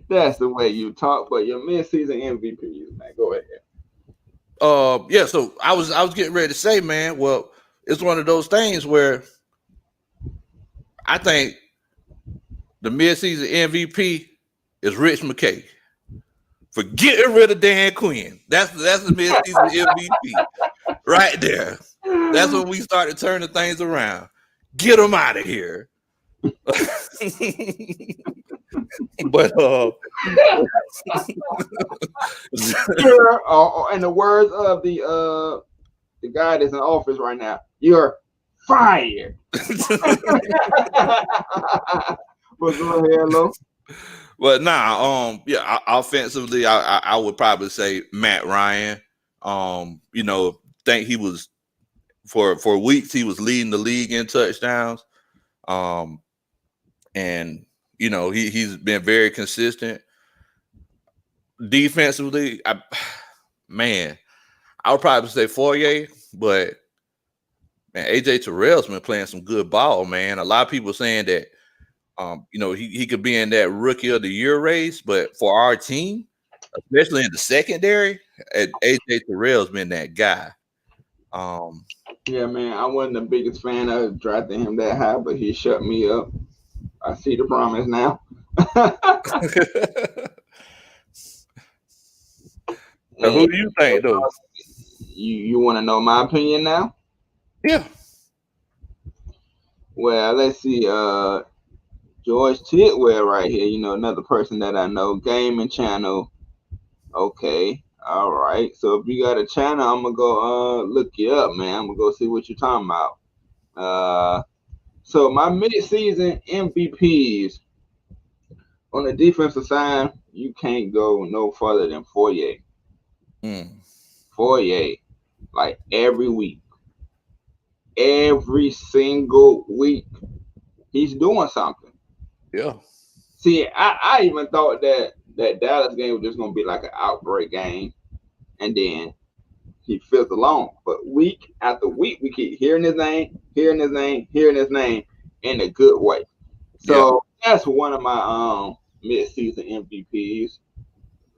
That's the way you talk. But your mid-season MVPs, man. Go ahead. Yeah, so I was getting ready to say, man, well, it's one of those things where I think the midseason MVP is Rich McKay for getting rid of Dan Quinn. That's the midseason MVP right there. That's when we started turning things around. Get him out of here. But In the words of the guy that's in office right now, you're fired. But go ahead, Lo. But yeah, offensively, I would probably say Matt Ryan. Think he was for weeks he was leading the league in touchdowns. And he's been very consistent. Defensively, I would probably say Fourier, but man, AJ Terrell's been playing some good ball, man. A lot of people saying that he could be in that rookie of the year race, but for our team, especially in the secondary, AJ Terrell's been that guy. Yeah, man, I wasn't the biggest fan of drafting him that high, but he shut me up. I see the promise now. Now, who do you think, though? You want to know my opinion now? Yeah. Well, let's see. George Tidwell right here. Another person that I know. Gaming channel. Okay. All right. So if you got a channel, I'm gonna go look you up, man. I'm gonna go see what you're talking about. So my mid-season MVPs on the defensive side, you can't go no further than Fourier. Fourier, like every week, every single week, he's doing something. Yeah. See, I even thought that Dallas game was just gonna be like an outbreak game, and then he fizzled along. But week after week, we keep hearing his name, hearing his name in a good way. So that's one of my mid-season MVPs.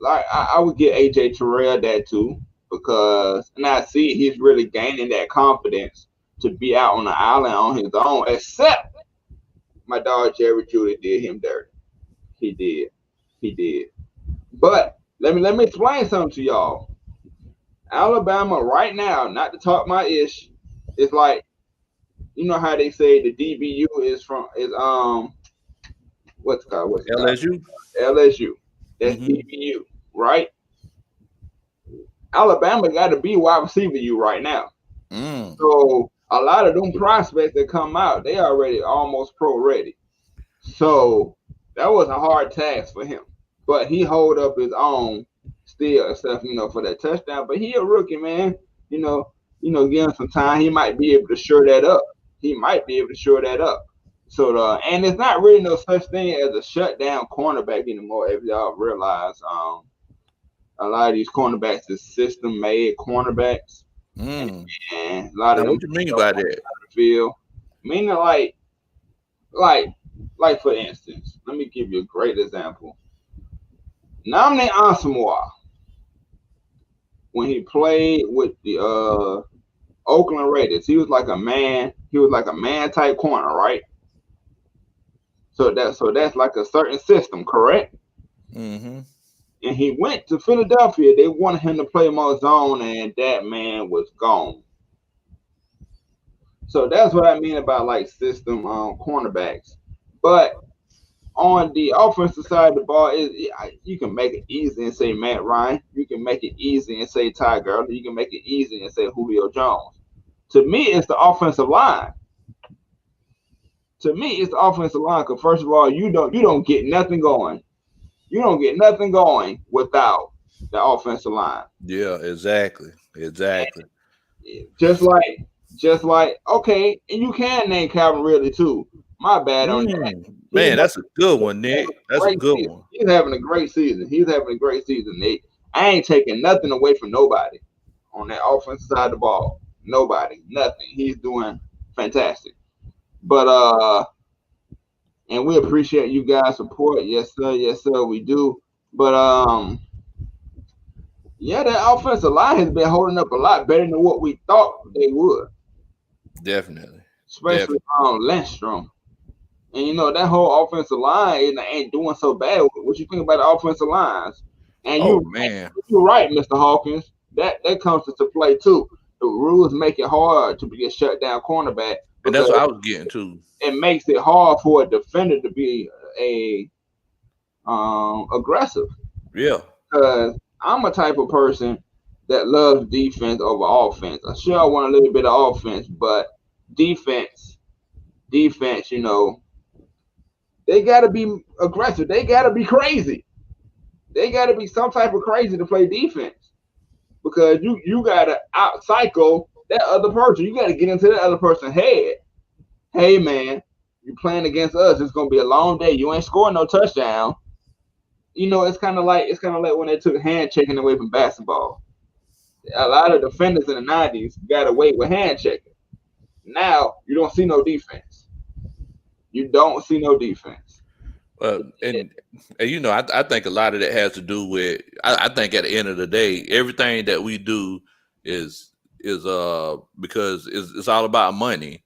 Like I would get AJ Terrell that too, because and I see he's really gaining that confidence to be out on the island on his own. Except my dog Jerry Judy did him dirty. He did. But let me explain something to y'all. Alabama right now, not to talk my ish, it's like how they say the DBU is what's it called? LSU. LSU. That's DBU, right? Alabama got to be wide receiver U right now. So a lot of them prospects that come out, they already almost pro ready. So that was a hard task for him. But he hold up his own still, except for that touchdown. But he a rookie, man. Give him some time. He might be able to shore that up. So and it's not really no such thing as a shutdown cornerback anymore. If y'all realize, a lot of these cornerbacks is system made cornerbacks. And a lot of them. What do you mean by that? Field. Meaning like for instance, let me give you a great example. Nnamdi Asomugha, when he played with the Oakland Raiders, he was like a man type corner, right? So that's like a certain system, correct? And he went to Philadelphia. They wanted him to play more zone, and that man was gone. So that's what I mean about like system cornerbacks. But on the offensive side of the ball, you can make it easy and say Matt Ryan. You can make it easy and say Ty Gurley. You can make it easy and say Julio Jones. To me, it's the offensive line. To me, it's the offensive line. Because first of all, you don't get nothing going. You don't get nothing going without the offensive line. Yeah, exactly. Exactly. Just like, okay, and you can name Calvin Ridley too. My bad on that. Man, that's a good He's one, Nick. having a That's a great good season. one. He's having a great season. He's having a great season, Nick. I ain't taking nothing away from nobody on that offensive side of the ball. Nobody, nothing. He's doing fantastic. But and we appreciate you guys' support. Yes sir, we do. But yeah, that offensive line has been holding up a lot better than what we thought they would, Definitely. especially Definitely. Lindstrom. And you know that whole offensive line ain't doing so bad. What you think about the offensive lines? And Oh man. you're right, Mr. Hawkins. That comes into play too. The rules make it hard to be a shutdown cornerback And that's because what I was getting to. it makes it hard for a defender to be a aggressive. Yeah. Because I'm a type of person that loves defense over offense. I sure I want a little bit of offense, but defense, you know, they got to be aggressive. They got to be crazy. They got to be some type of crazy to play defense because you got to out cycle that other person. You got to get into that other person's head. Hey man, you playing against us. It's gonna be a long day. You ain't scoring no touchdown. You know, it's kind of like when they took hand checking away from basketball. A lot of defenders in the '90s got away with hand checking. Now you don't see no defense. You don't see no defense. And you know, I think a lot of that has to do with. I think at the end of the day, everything that we do is because it's all about money.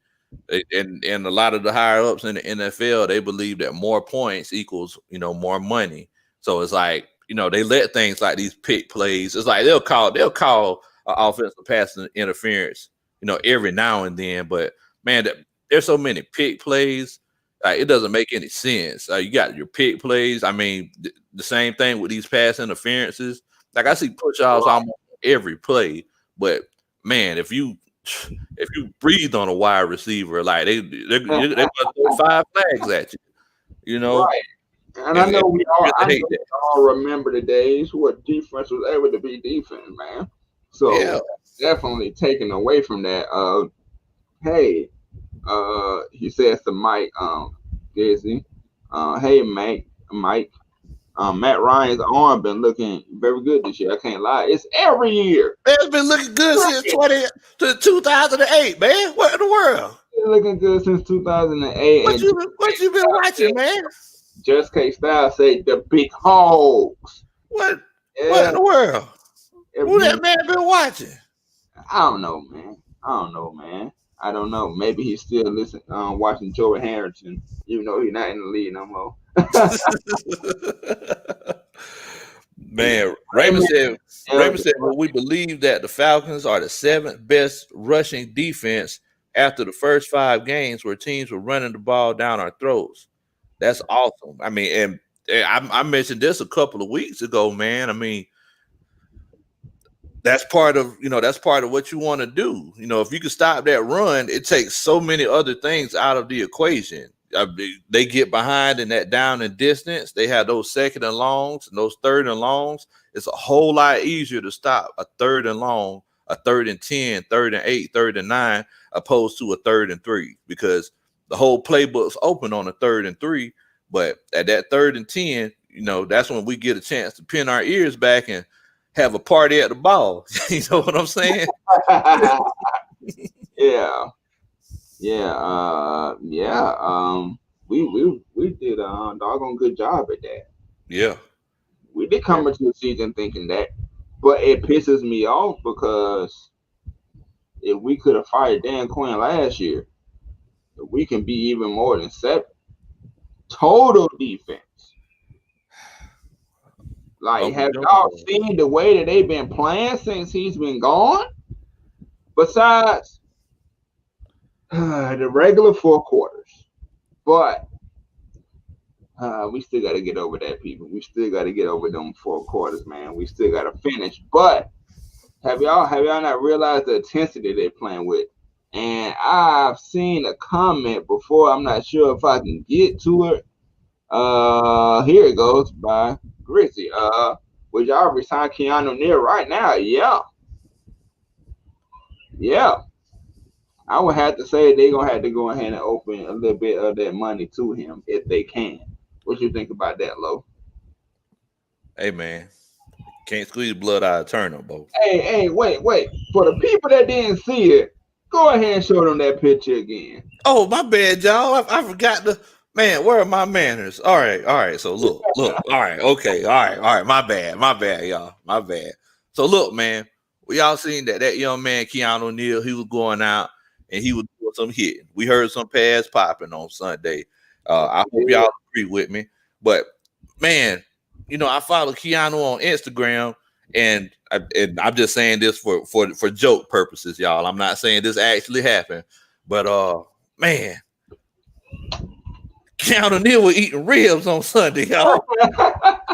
And a lot of the higher ups in the NFL, they believe that more points equals, you know, more money. So it's like, you know, they let things like these pick plays. It's like they'll call offensive pass interference, you know, every now and then. But man, there's so many pick plays, like it doesn't make any sense. You got your pick plays. I mean, the same thing with these pass interferences. Like I see push offs almost every play, but man, if you breathe on a wide receiver, like they gonna throw 5 flags at you, you know. Right. And I And know really hate we that. all remember the days where defense was able to be defense, man. So Yeah, definitely taken away from that. Hey, he says to Mike, Gizzy, hey Mike, Matt Ryan's arm been looking very good this year. I can't lie. It's every year. it's been looking good since 2008, man. What in the world? It's looking good since 2008. What And you been watching, man? Just K Style say the big hogs. What Yeah, in the world? if Who you, that man been watching? I don't know, man. I don't know. Maybe he's still listening, watching Joey Harrington, even though he's not in the league no more. Man, Yeah, Raymond said, well, we believe that the Falcons are the 7th best rushing defense after the first 5 games where teams were running the ball down our throats. That's awesome. I mean, and I mentioned this a couple of weeks ago, man. I mean, that's part of what you want to do. You know, if you can stop that run, it takes so many other things out of the equation. I mean, they get behind in that down and distance. They have those second and longs and those third and longs. It's a whole lot easier to stop a third and long, a 3rd and 10, 3rd and 8, 3rd and 9, opposed to a 3rd and 3, because the whole playbook's open on a 3rd and 3. But at that 3rd and 10, you know, that's when we get a chance to pin our ears back and have a party at the ball. You know what I'm saying? yeah, yeah. We did a doggone good job at that. Yeah. We did come into the season thinking that, but it pisses me off because if we could have fired Dan Quinn last year, we can be even more than 7. Total defense. Like, have y'all seen the way that they've been playing since he's been gone? Besides the regular 4 quarters, but we still got to get over that, people. We still got to get over them 4 quarters, man. We still got to finish. But have y'all not realized the intensity they're playing with? And I've seen a comment before. I'm not sure if I can get to it. Here it goes by Grizzy. Would y'all resign Keanu Neal right now? Yeah. Yeah. I would have to say they're gonna have to go ahead and open a little bit of that money to him if they can. What you think about that, Lo? Hey man, can't squeeze blood out of turnip, bro. Hey, wait. For the people that didn't see it, go ahead and show them that picture again. Oh, my bad, y'all. I forgot to man. Where are my manners? All right. So look. All right, okay. All right. My bad, y'all. My bad. So look, man. We all seen that young man Keanu Neal. He was going out and he was doing some hitting. We heard some pads popping on Sunday. I hope y'all agree with me. But man, I follow Keanu on Instagram, and I'm just saying this for joke purposes, y'all. I'm not saying this actually happened, but man, Keanu Neal was eating ribs on Sunday, y'all.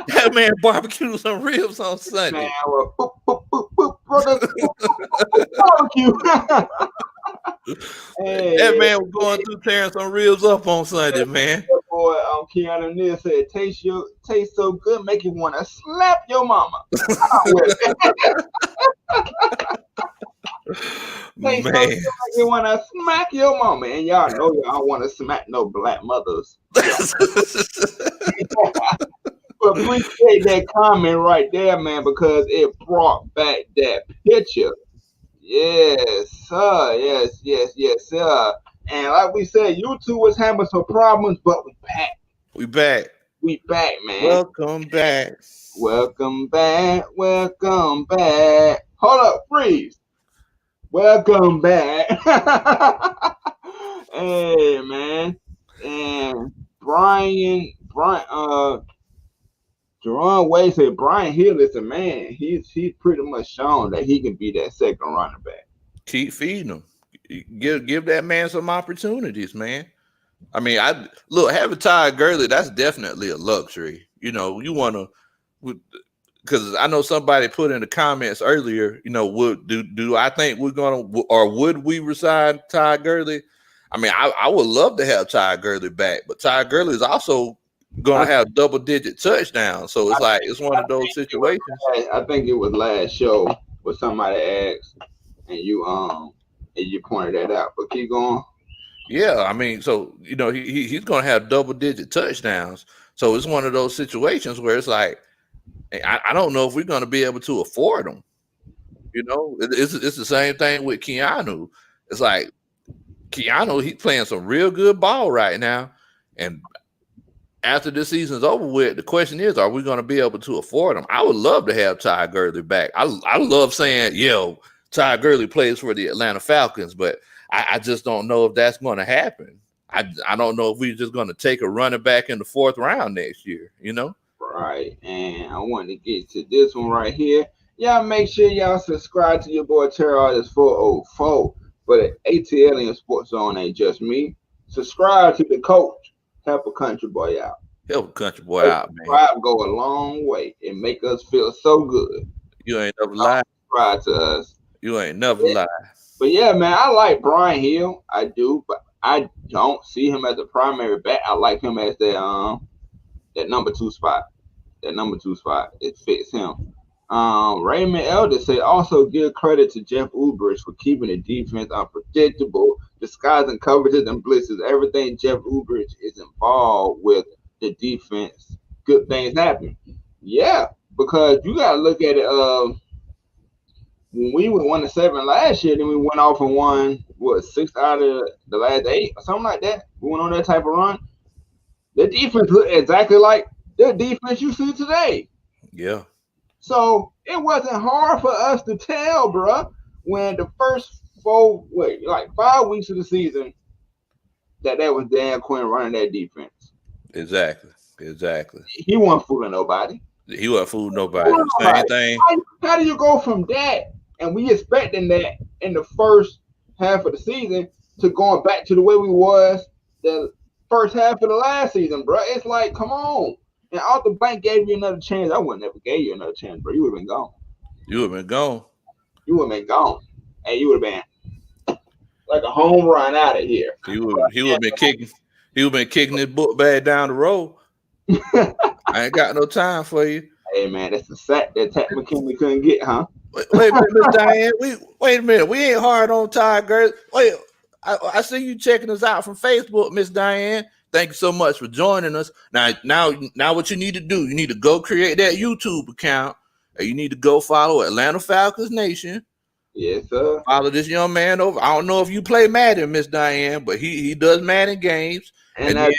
That man barbecued some ribs on Sunday. Man, well, brother, barbecue. That man was going through tearing some ribs up on Sunday, man. Boy, Keanu Neal said, "Taste so good, make you want to slap your mama." Man, so good, make you want to smack your mama, and y'all know y'all want to smack no black mothers. But appreciate that comment right there, man, because it brought back that picture. Yes, sir. Yes, sir. And like we said, YouTube was having some problems, but we back. We back. We back, man. Welcome back. Welcome back. Welcome back. Hold up, freeze. Welcome back. Hey, man. And Jerron Wade said Brian Hill is a man. He's pretty much shown that he can be that second running back. Keep feeding him. Give that man some opportunities, man. I mean, having Todd Gurley, that's definitely a luxury. You want to, because I know somebody put in the comments earlier, do I think we're gonna, or would we resign Todd Gurley? I mean, I would love to have Todd Gurley back, but Todd Gurley is also going to have double-digit touchdowns. So it's one of those situations. I think it was last show where somebody asked, and you pointed that out. But keep going. Yeah, I mean, so he's going to have double-digit touchdowns. So it's one of those situations where it's like, I don't know if we're going to be able to afford them. It's the same thing with Keanu. It's like Keanu, he's playing some real good ball right now, and after this season's over with, the question is, are we going to be able to afford him? I would love to have Todd Gurley back. I love saying, Todd Gurley plays for the Atlanta Falcons, but I just don't know if that's going to happen. I don't know if we're just going to take a running back in the 4th round next year, Right, and I want to get to this one right here. Y'all make sure y'all subscribe to your boy Terror Artist 404 for the ATLiens Sports Zone. Ain't just me. Subscribe to the coach. Help a country boy out. Help a country boy out, man. Subscribe go a long way and make us feel so good. You ain't never lied. Subscribe to us. You ain't never lied. But yeah, man, I like Brian Hill. I do, but I don't see him as a primary back. I like him as that number 2 spot. That number 2 spot. It fits him. Raymond Elder said also give credit to Jeff Ulbrich for keeping the defense unpredictable, disguising coverages and blitzes. Everything Jeff Ulbrich is involved with the defense, good things happen. Yeah, because you gotta look at it. When we were 1-7 last year, then we went off and won 6 out of the last 8 or something like that. We went on that type of run. The defense looked exactly like the defense you see today. Yeah. So it wasn't hard for us to tell, bro, when the first 5 weeks of the season that was Dan Quinn running that defense. Exactly. He wasn't fooling nobody. Same thing. How do you go from that, and we expecting that in the first half of the season, to going back to the way we was the first half of the last season, bro? It's like, come on. And Arthur Blank gave you another chance. I would never gave you another chance, bro. You would have been gone. You would have been gone. And you would have been like a home run out of here. He would been kicking. He would been kicking his book bag down the road. I ain't got no time for you. Hey man, that's the sack that Tat McKinley couldn't get, huh? Wait a minute, Miss Diane. Wait a minute. We ain't hard on Tiger. Wait, I see you checking us out from Facebook, Miss Diane. Thank you so much for joining us. Now, what you need to do? You need to go create that YouTube account, and you need to go follow Atlanta Falcons Nation. Yes, sir. Follow this young man over. I don't know if you play Madden, Miss Diane, but he does Madden games, and I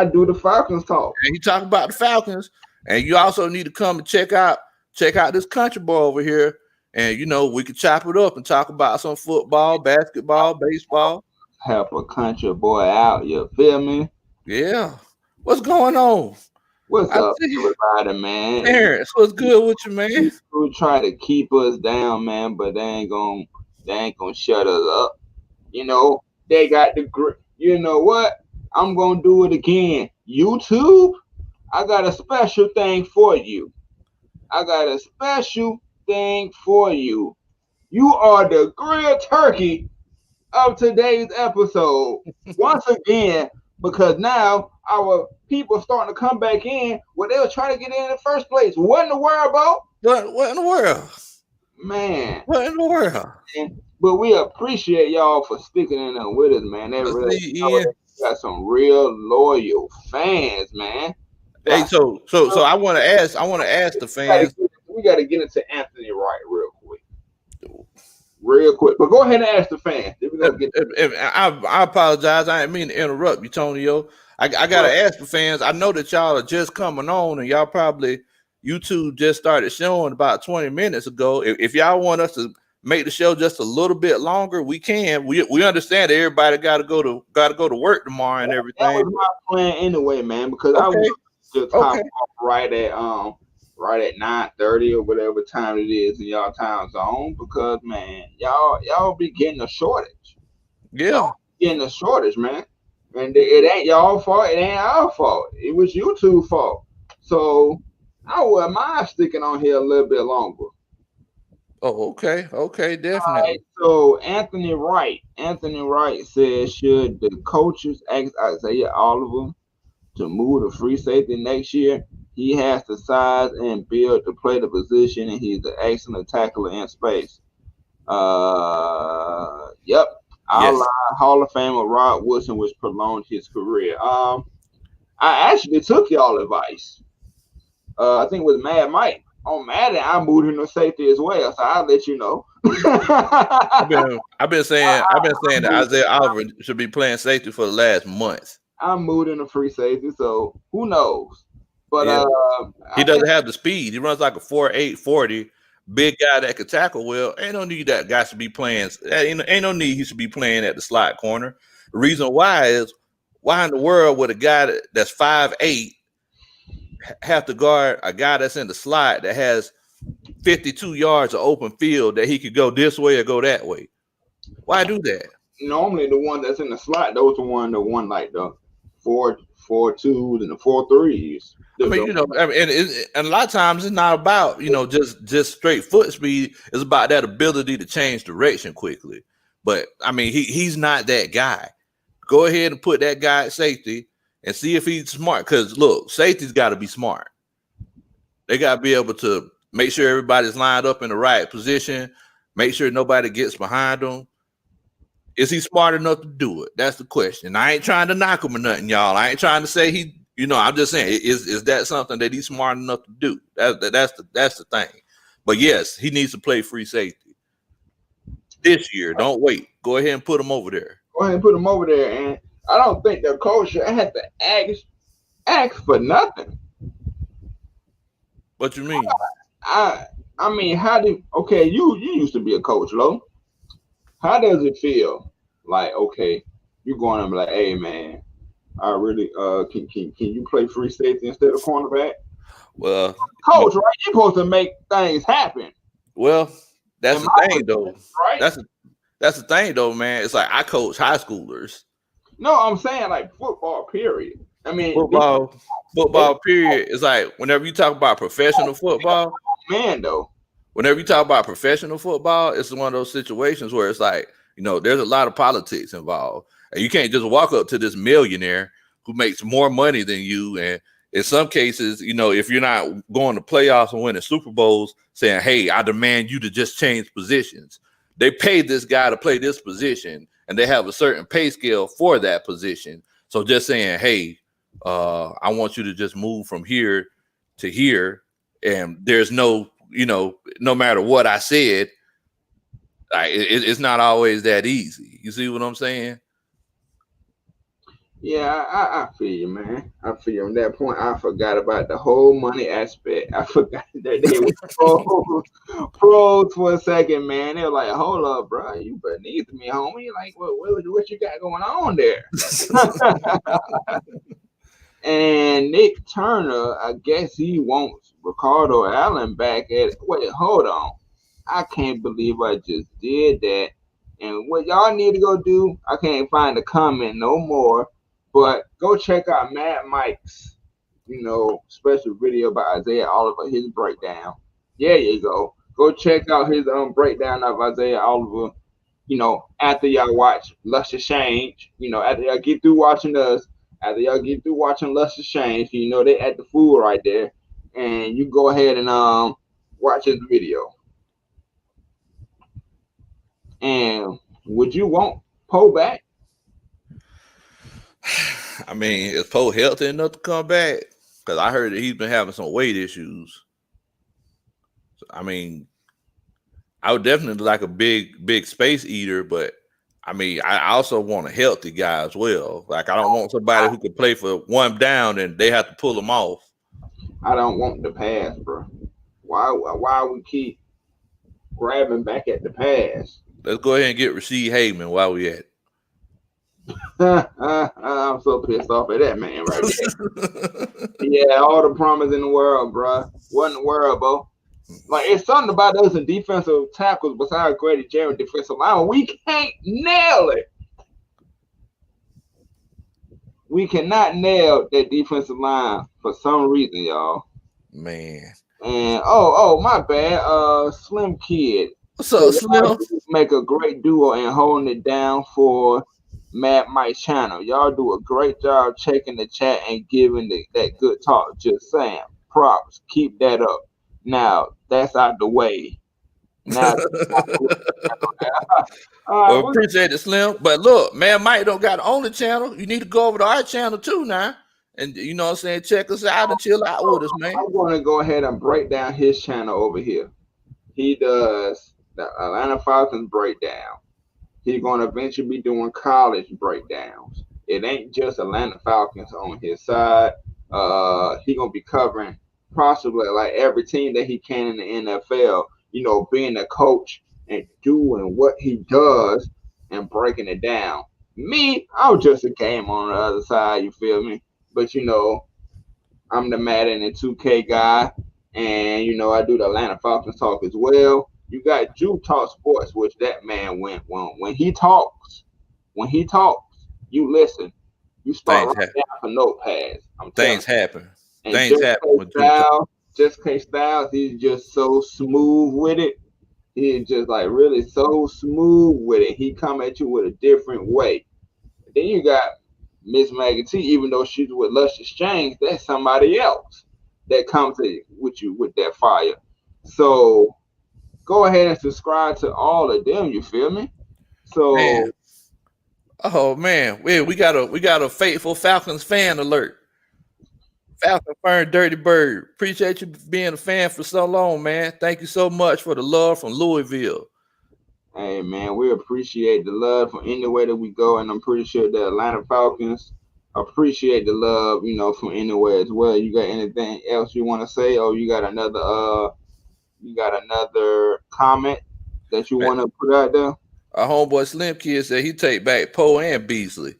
do the Falcons talk. And he talk about the Falcons. And you also need to come and check out this country boy over here. And we can chop it up and talk about some football, basketball, baseball. Help a country boy out, you feel me? Yeah. What's going on? What's up, everybody, man? Parents, what's good with you, man? People try to keep us down, man, but they ain't gonna shut us up. They got the grip. You know what? I'm gonna do it again. YouTube, I got a special thing for you. You are the grilled turkey of today's episode. Once again, because now our people starting to come back in where they were trying to get in the first place. What in the world, bro? What in the world? Man. What in the world? But we appreciate y'all for sticking in there with us, man. They really got some real loyal fans, man. Hey, so I want to ask the fans. We got to get into Anthony Wright real quick. But go ahead and ask the fans. I apologize. I didn't mean to interrupt you, Tonio. I got to ask the fans. I know that y'all are just coming on, and y'all probably YouTube just started showing about 20 minutes ago. If y'all want us to make the show just a little bit longer, we can. We understand that everybody got to go to work tomorrow and everything. That was my plan anyway, man. Because I was just top off right at 9:30 or whatever time it is in y'all time zone. Because man, y'all be getting a shortage. Yeah, getting a shortage, man. And it ain't y'all fault. It ain't our fault. It was YouTube's fault. So I wouldn't mind sticking on here a little bit longer. Oh, okay, definitely. Right, so Anthony Wright says, should the coaches ask Isaiah Oliver to move to free safety next year? He has the size and build to play the position, and he's an excellent tackler in space. Yep. Hall of Famer Rod Woodson, which prolonged his career. I actually took y'all advice. I think it was Mad Mike. On Madden, I moved him to safety as well, so I'll let you know. I've been saying that Isaiah Oliver should be playing safety for the last month. I moved him to free safety, so who knows? But he doesn't have the speed. He runs like a 4.8 40. Big guy that could tackle well. Ain't no need that guy should be playing. Ain't no need he should be playing at the slot corner. The reason why is, why in the world would a guy that's 5'8" have to guard a guy that's in the slot that has 52 yards of open field that he could go this way or go that way? Why do that? Normally the one that's in the slot, those are the one like the 4.2s and the 4.3s. I mean, and a lot of times it's not about, just straight foot speed. It's about that ability to change direction quickly. But I mean, he's not that guy. Go ahead and put that guy at safety and see if he's smart. Because look, safety's got to be smart. They got to be able to make sure everybody's lined up in the right position. Make sure nobody gets behind them. Is he smart enough to do it? That's the question. I ain't trying to knock him or nothing, y'all. I ain't trying to say he. I'm just saying, is that something that he's smart enough to do? That's the thing. But yes, he needs to play free safety this year. Don't wait. Go ahead and put him over there. And I don't think the coach should have to ask for nothing. What you mean? I mean, you used to be a coach, Lo. How does it feel? Like, okay, you're going to be like, hey man, I really can you play free safety instead of cornerback? Well, coach, right? You're supposed to make things happen. Well, that's the thing though. Right? That's the thing though, man. It's like I coach high schoolers. No, I'm saying like football, period. I mean football period is like whenever you talk about professional football, man though. Whenever you talk about professional football, it's one of those situations where it's like There's a lot of politics involved. And you can't just walk up to this millionaire who makes more money than you. And in some cases, if you're not going to playoffs and winning Super Bowls, saying, hey, I demand you to just change positions. They paid this guy to play this position, and they have a certain pay scale for that position. So just saying, hey, I want you to just move from here to here, and there's no matter what I said, it's not always that easy. You see what I'm saying? Yeah, I feel you, man. I feel you on that point. I forgot about the whole money aspect. I forgot that they were pros for a second, man. They were like, hold up, bro. You beneath me, homie. Like, what you got going on there? And Nick Turner, I guess he wants Ricardo Allen back at. Wait, hold on. I can't believe I just did that. And what y'all need to go do, I can't find the comment no more, but go check out Mad Mike's, special video about Isaiah Oliver, his breakdown. Yeah, you go. Go check out his breakdown of Isaiah Oliver, after y'all watch Luscious Change, after y'all get through watching us, after y'all get through watching Luscious Change, they at the food right there, and you go ahead and watch his video. And would you want Poe back? I mean, is Poe healthy enough to come back? Because I heard that he's been having some weight issues. So, I mean, I would definitely like a big space eater, but I mean, I also want a healthy guy as well. Like, I don't want somebody who can play for one down and they have to pull them off. I don't want the pass, bro. Why we keep grabbing back at the pass? Let's go ahead and get Rasheed Heyman while we at it. I'm so pissed off at that man right there. Yeah, all the promise in the world, bro. What in the world, bro? Like, it's something about us in defensive tackles besides Grady Jarrett defensive line. We can't nail it. We cannot nail that defensive line for some reason, y'all. Man. And oh, my bad. Slim Kid. What's up, Slim? Make a great duo and holding it down for Mad Mike's channel. Y'all do a great job checking the chat and giving that good talk. Just saying. Props. Keep that up. Now, that's out the way. Now, well, appreciate it, Slim. But look, Mad Mike don't got on the channel. You need to go over to our channel too now. And you know what I'm saying? Check us out and chill out with us, man. I'm going to go ahead and break down his channel over here. He does the Atlanta Falcons breakdown. He's going to eventually be doing college breakdowns. It ain't just Atlanta Falcons on his side. He's going to be covering possibly like every team that he can in the NFL, being a coach and doing what he does and breaking it down. Me, I'm just a game on the other side, you feel me? But, I'm the Madden and 2K guy, and, I do the Atlanta Falcons talk as well. You got Juke Talk Sports, which that man went when he talks, you listen. You start right down for notepads. Things happen. And Things happen. Just K Styles, he's just so smooth with it. He's just like really so smooth with it. He come at you with a different way. Then you got Miss Maggie T, even though she's with Luscious Change, that's somebody else that comes with you with that fire. So go ahead and subscribe to all of them. You feel me? So, man. Oh man, we got a faithful Falcons fan alert. Falcon Fern Dirty Bird. Appreciate you being a fan for so long, man. Thank you so much for the love from Louisville. Hey man, we appreciate the love from anywhere that we go, and I'm pretty sure the Atlanta Falcons appreciate the love, from anywhere as well. You got anything else you want to say, or you got another comment that you want to put out there? Our homeboy Slim Kid said he take back Poe and Beasley.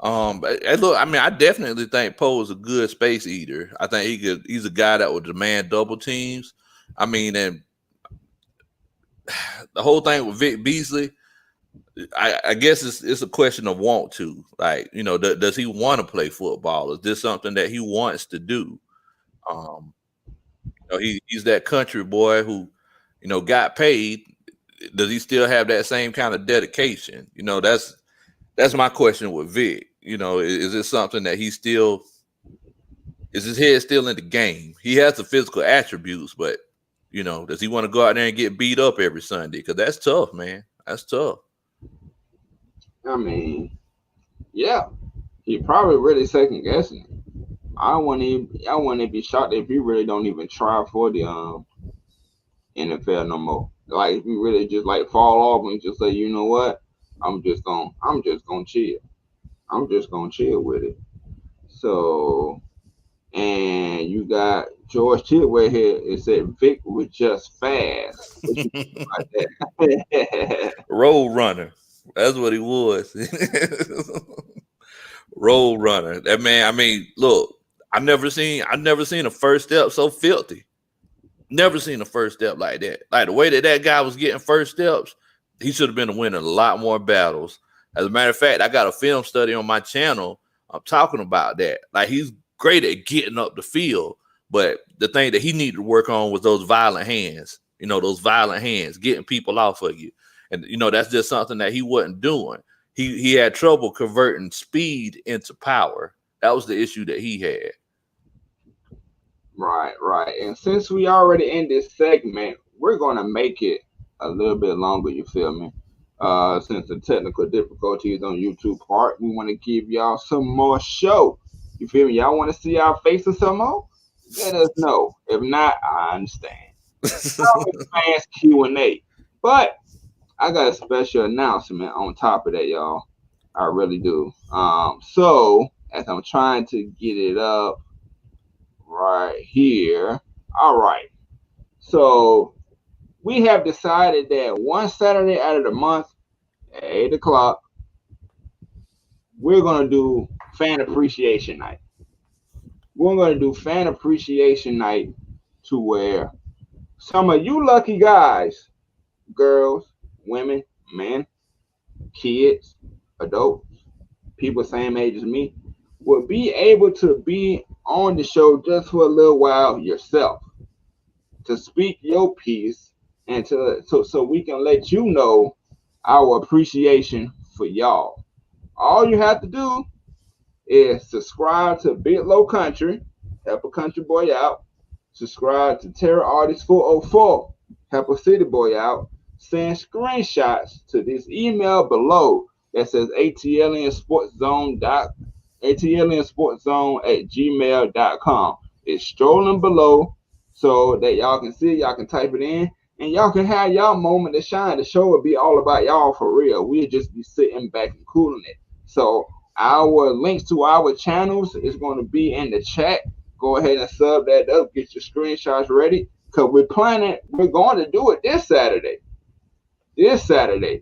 Look, I mean, I definitely think Poe is a good space eater. I think he's a guy that would demand double teams. I mean, and the whole thing with Vic Beasley, I guess it's a question of want to. Like, does he want to play football? Is this something that he wants to do? He's that country boy who, got paid. does he still have that same kind of dedication? You know, that's my question with Vic. You know, is it something that he still is his head still in the game? He has the physical attributes, but you know, does he want to go out there and get beat up every Sunday? Because that's tough, man. That's tough. I mean, yeah, he probably really second guessing it. I wouldn't be shocked if he really don't even try for the NFL no more. Like if he really just like fall off and just say, you know what, I'm just gonna chill. I'm just gonna chill with it. So, and you got George Tidway here. It said Vic was just fast. What you think about that? Road runner. That's what he was. Road runner. That man, I mean, look, I never seen a first step so filthy. Never seen a first step like that. Like the way that guy was getting first steps, he should have been winning a lot more battles. As a matter of fact, I got a film study on my channel. I'm talking about that. Like he's great at getting up the field, but the thing that he needed to work on was those violent hands. You know, those violent hands, getting people off of you. And you know, that's just something that he wasn't doing. He had trouble converting speed into power. That was the issue that he had. Right, right. And since we already in this segment, we're gonna make it a little bit longer. You feel me? Since the technical difficulties on YouTube part, we want to give y'all some more show. You feel me? Y'all want to see our faces some more? Let us know. If not, I understand. Fans Q&A. But I got a special announcement on top of that, y'all. I really do. So as I'm trying to get it up right here. All right. So we have decided that one Saturday out of the month at 8 o'clock, we're gonna do fan appreciation night. We're gonna do fan appreciation night to where some of you lucky guys, girls, women, men, kids, adults, people same age as me, will be able to be on the show just for a little while yourself to speak your piece and so we can let you know our appreciation for y'all. All you have to do is subscribe to Big Low Country, help a country boy out. Subscribe to Terror Artist 404, help a city boy out. Send screenshots to this email below that says ATLiensportZone@gmail.com. It's strolling below so that y'all can see, y'all can type it in, and y'all can have y'all moment to shine. The show will be all about y'all for real. We'll just be sitting back and cooling it. So our links to our channels is going to be in the chat. Go ahead and sub that up. Get your screenshots ready because we're going to do it this Saturday.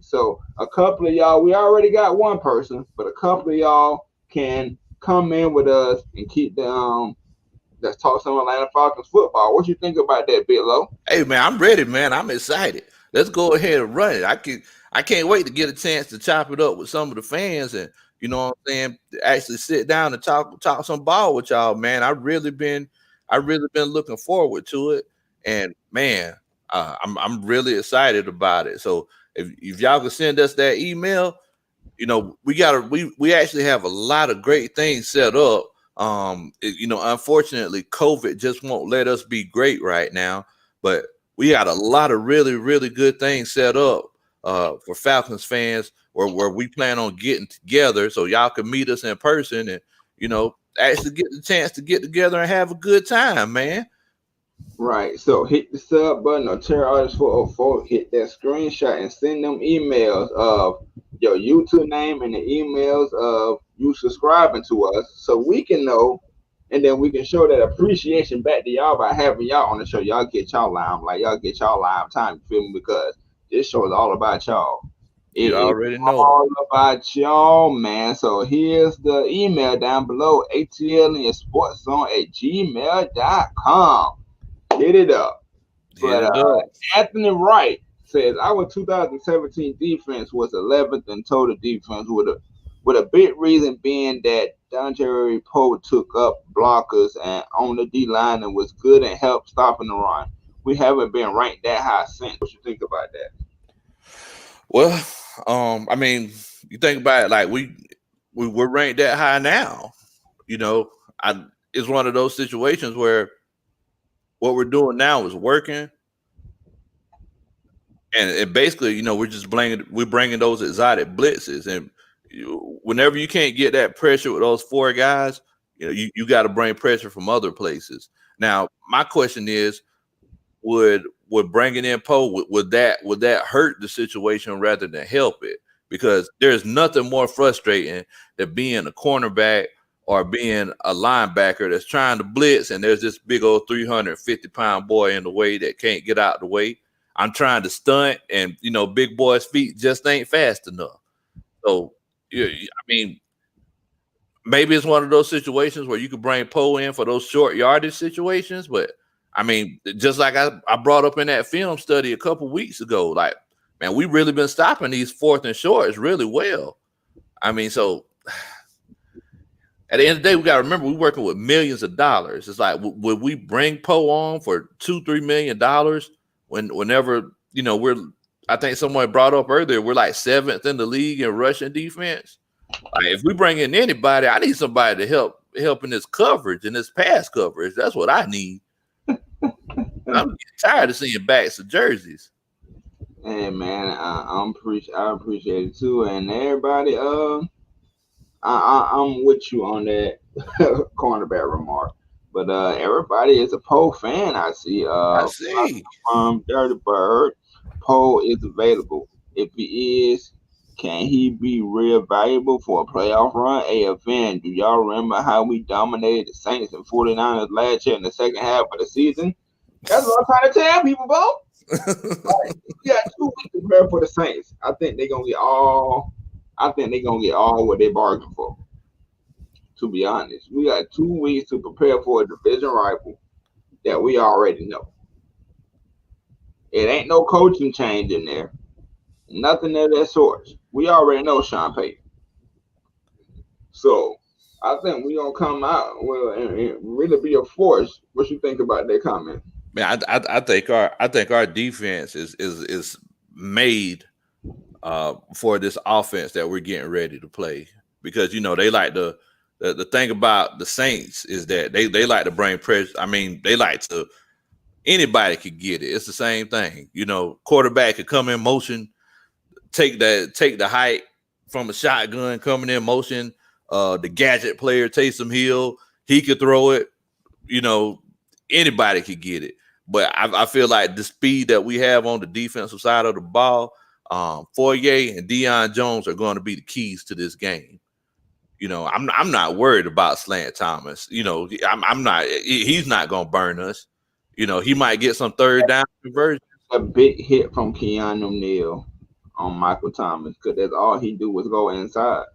So a couple of y'all, we already got one person, but a couple of y'all can come in with us and keep the let's talk some Atlanta Falcons football. What you think about that, Big Low? Hey man, I'm ready, man. I'm excited. Let's go ahead and run it. I can't wait to get a chance to chop it up with some of the fans and you know what I'm saying, actually sit down and talk some ball with y'all, man. I really been looking forward to it. And man, I'm really excited about it. So if y'all can send us that email, you know, we actually have a lot of great things set up. You know, unfortunately, COVID just won't let us be great right now, but we got a lot of really, really good things set up for Falcons fans where we plan on getting together so y'all can meet us in person and, you know, actually get the chance to get together and have a good time, man. Right. So hit the sub button or Terror Artist 404, hit that screenshot and send them emails of your YouTube name and the emails of you subscribing to us so we can know and then we can show that appreciation back to y'all by having y'all on the show. Y'all get y'all y'all get y'all live time, you feel me? Because this show is all about y'all. You It's already know. all about y'all, man. So here's the email down below, ATLiensportZone@gmail.com. Hit it up. But Anthony Wright says our 2017 defense was 11th in total defense, with a big reason being that Dontari Poe took up blockers and on the D line and was good and helped stopping the run. We haven't been ranked that high since. What you think about that? Well, I mean, you think about it, like we're ranked that high now. You know, I it's one of those situations where what we're doing now is working, and it basically, we're bringing those exotic blitzes, and whenever you can't get that pressure with those four guys, you got to bring pressure from other places. Now, my question is, would bringing in Poe would that hurt the situation rather than help it? Because there's nothing more frustrating than being a cornerback or being a linebacker that's trying to blitz, and there's this big old 350-pound boy in the way that can't get out the way. I'm trying to stunt, and big boy's feet just ain't fast enough. So, I mean, maybe it's one of those situations where you could bring Poe in for those short yardage situations. But I mean, just like I brought up in that film study a couple weeks ago, like, man, we really been stopping these fourth and shorts really well. I mean, so at the end of the day, we got to remember we're working with millions of dollars. It's like, would we bring Poe on for $2-3 million whenever we're? I think someone brought up earlier we're like seventh in the league in rushing defense. Like, if we bring in anybody, I need somebody to help in this coverage and this pass coverage. That's what I need. I'm getting tired of seeing backs of jerseys. Hey man, I appreciate it too, and everybody. I'm with you on that cornerback remark, but everybody is a Poe fan. I see. I see. Dirty Bird, Poe is available. If he is, can he be real valuable for a playoff run? Hey, Van, do y'all remember how we dominated the Saints and 49ers last year in the second half of the season? That's what I'm trying to tell people, Bo. We got 2 weeks to prepare for the Saints. I think they're gonna get all. I think they're gonna get all what they bargained for. To be honest, we got 2 weeks to prepare for a division rival that we already know. It ain't no coaching change in there. Nothing of that sort. We already know Sean Payton. So I think we're gonna come out well and really be a force. What you think about that comment? Man, I think our defense is made for this offense that we're getting ready to play, because they like the thing about the Saints is that they like to bring pressure. I mean, they like to anybody could get it. It's the same thing. Quarterback could come in motion, take the height from a shotgun coming in motion. The gadget player, Taysom Hill, he could throw it. Anybody could get it. But I feel like the speed that we have on the defensive side of the ball, Fourier and Deion Jones are going to be the keys to this game. I'm not worried about Slant Thomas. I'm not. He's not going to burn us. He might get some third down conversion. A big hit from Keanu Neal on Michael Thomas, because that's all he do was go inside,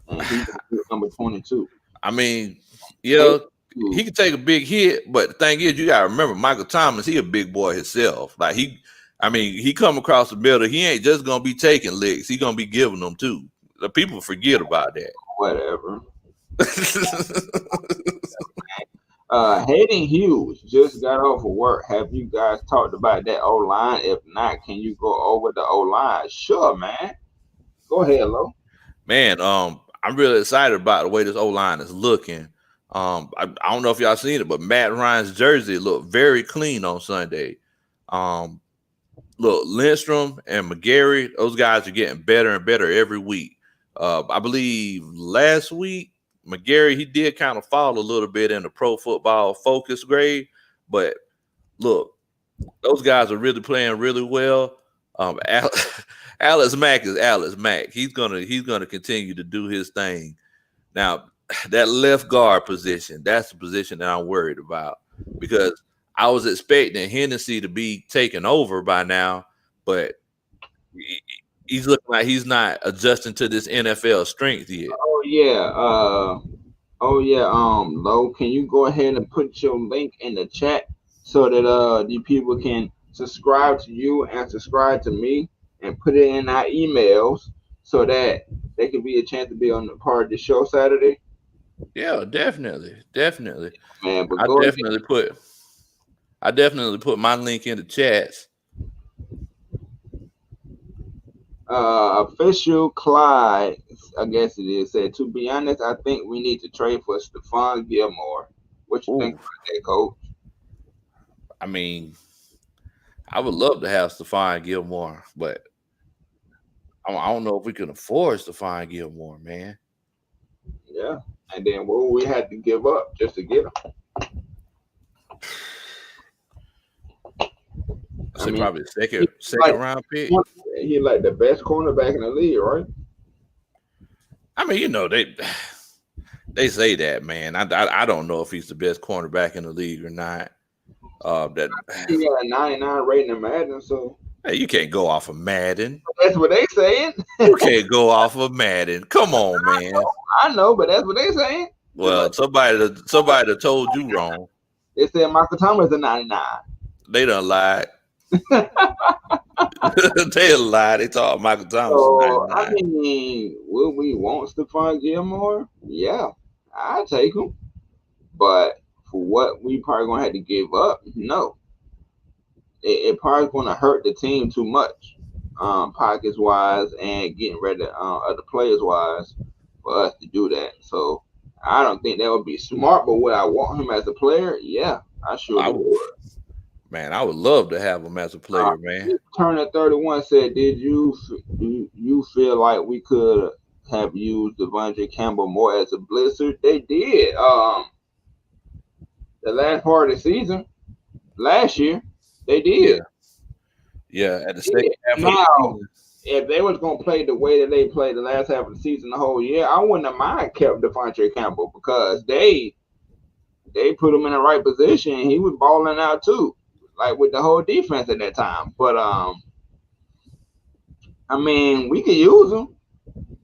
and he's number 22. I mean, yeah, he could take a big hit, but the thing is, you gotta remember Michael Thomas. He a big boy himself. Like he come across the middle. He ain't just gonna be taking licks. He gonna be giving them too. The people forget about that. Whatever. Hayden Hughes just got off of work. Have you guys talked about that O line? If not, can you go over the O line? Sure, man. Go ahead, Lo. Man, I'm really excited about the way this O line is looking. I don't know if y'all seen it, but Matt Ryan's jersey looked very clean on Sunday. Look, Lindstrom and McGarry, those guys are getting better and better every week. I believe last week, McGarry, he did kind of fall a little bit in the Pro Football Focus grade, but look, those guys are really playing really well. Alex Mack is Alex Mack. He's gonna continue to do his thing. Now, that left guard position, that's the position that I'm worried about, because I was expecting Hennessy to be taken over by now, but he's looking like he's not adjusting to this NFL strength yet. Oh yeah. Lo, can you go ahead and put your link in the chat so that the people can subscribe to you and subscribe to me, and put it in our emails so that they can be a chance to be on the part of the show Saturday? Yeah, definitely. Man, but I definitely put my link in the chats. Official Clyde, I guess it is, said, to be honest, I think we need to trade for Stephon Gilmore. What you think Ooh, about that, coach? I mean, I would love to have Stephon Gilmore, but I don't know if we can afford Stephon Gilmore, man. Yeah. And then what we had to give up just to get him? I I say mean, probably a he's second like round pick. he like the best cornerback in the league, right? I mean, they say that, man. I don't know if he's the best cornerback in the league or not. That He got a 99 rating in Madden, so hey, you can't go off of Madden. that's what they saying. You can't go off of Madden. Come on, man. I know, but that's what they saying. Well, somebody that told you wrong. They said Michael Thomas a 99. They done lied. They lied. They thought Michael Thomas was So I 99. mean, will we want Stephon Gilmore? Yeah, I take him. But for what we probably gonna have to give up, no. It probably gonna hurt the team too much, pockets wise and getting rid of other players wise for us to do that. So I don't think that would be smart. But would I want him as a player? Yeah, I I surely would, would. man, I would love to have him as a Uh, player, man. Turner 31 said, "Did you feel like we could have used Devondre Campbell more as a blitzer?" They did. The last part of the season last year, they Yeah, did. yeah. At the They second did. half of the Now, season, if they was gonna play the way that they played the last half of the season, the whole year, I wouldn't have mind kept Devondre Campbell because they put him in the right position. He was balling out too, like with the whole defense at that time. But I mean, we could use him,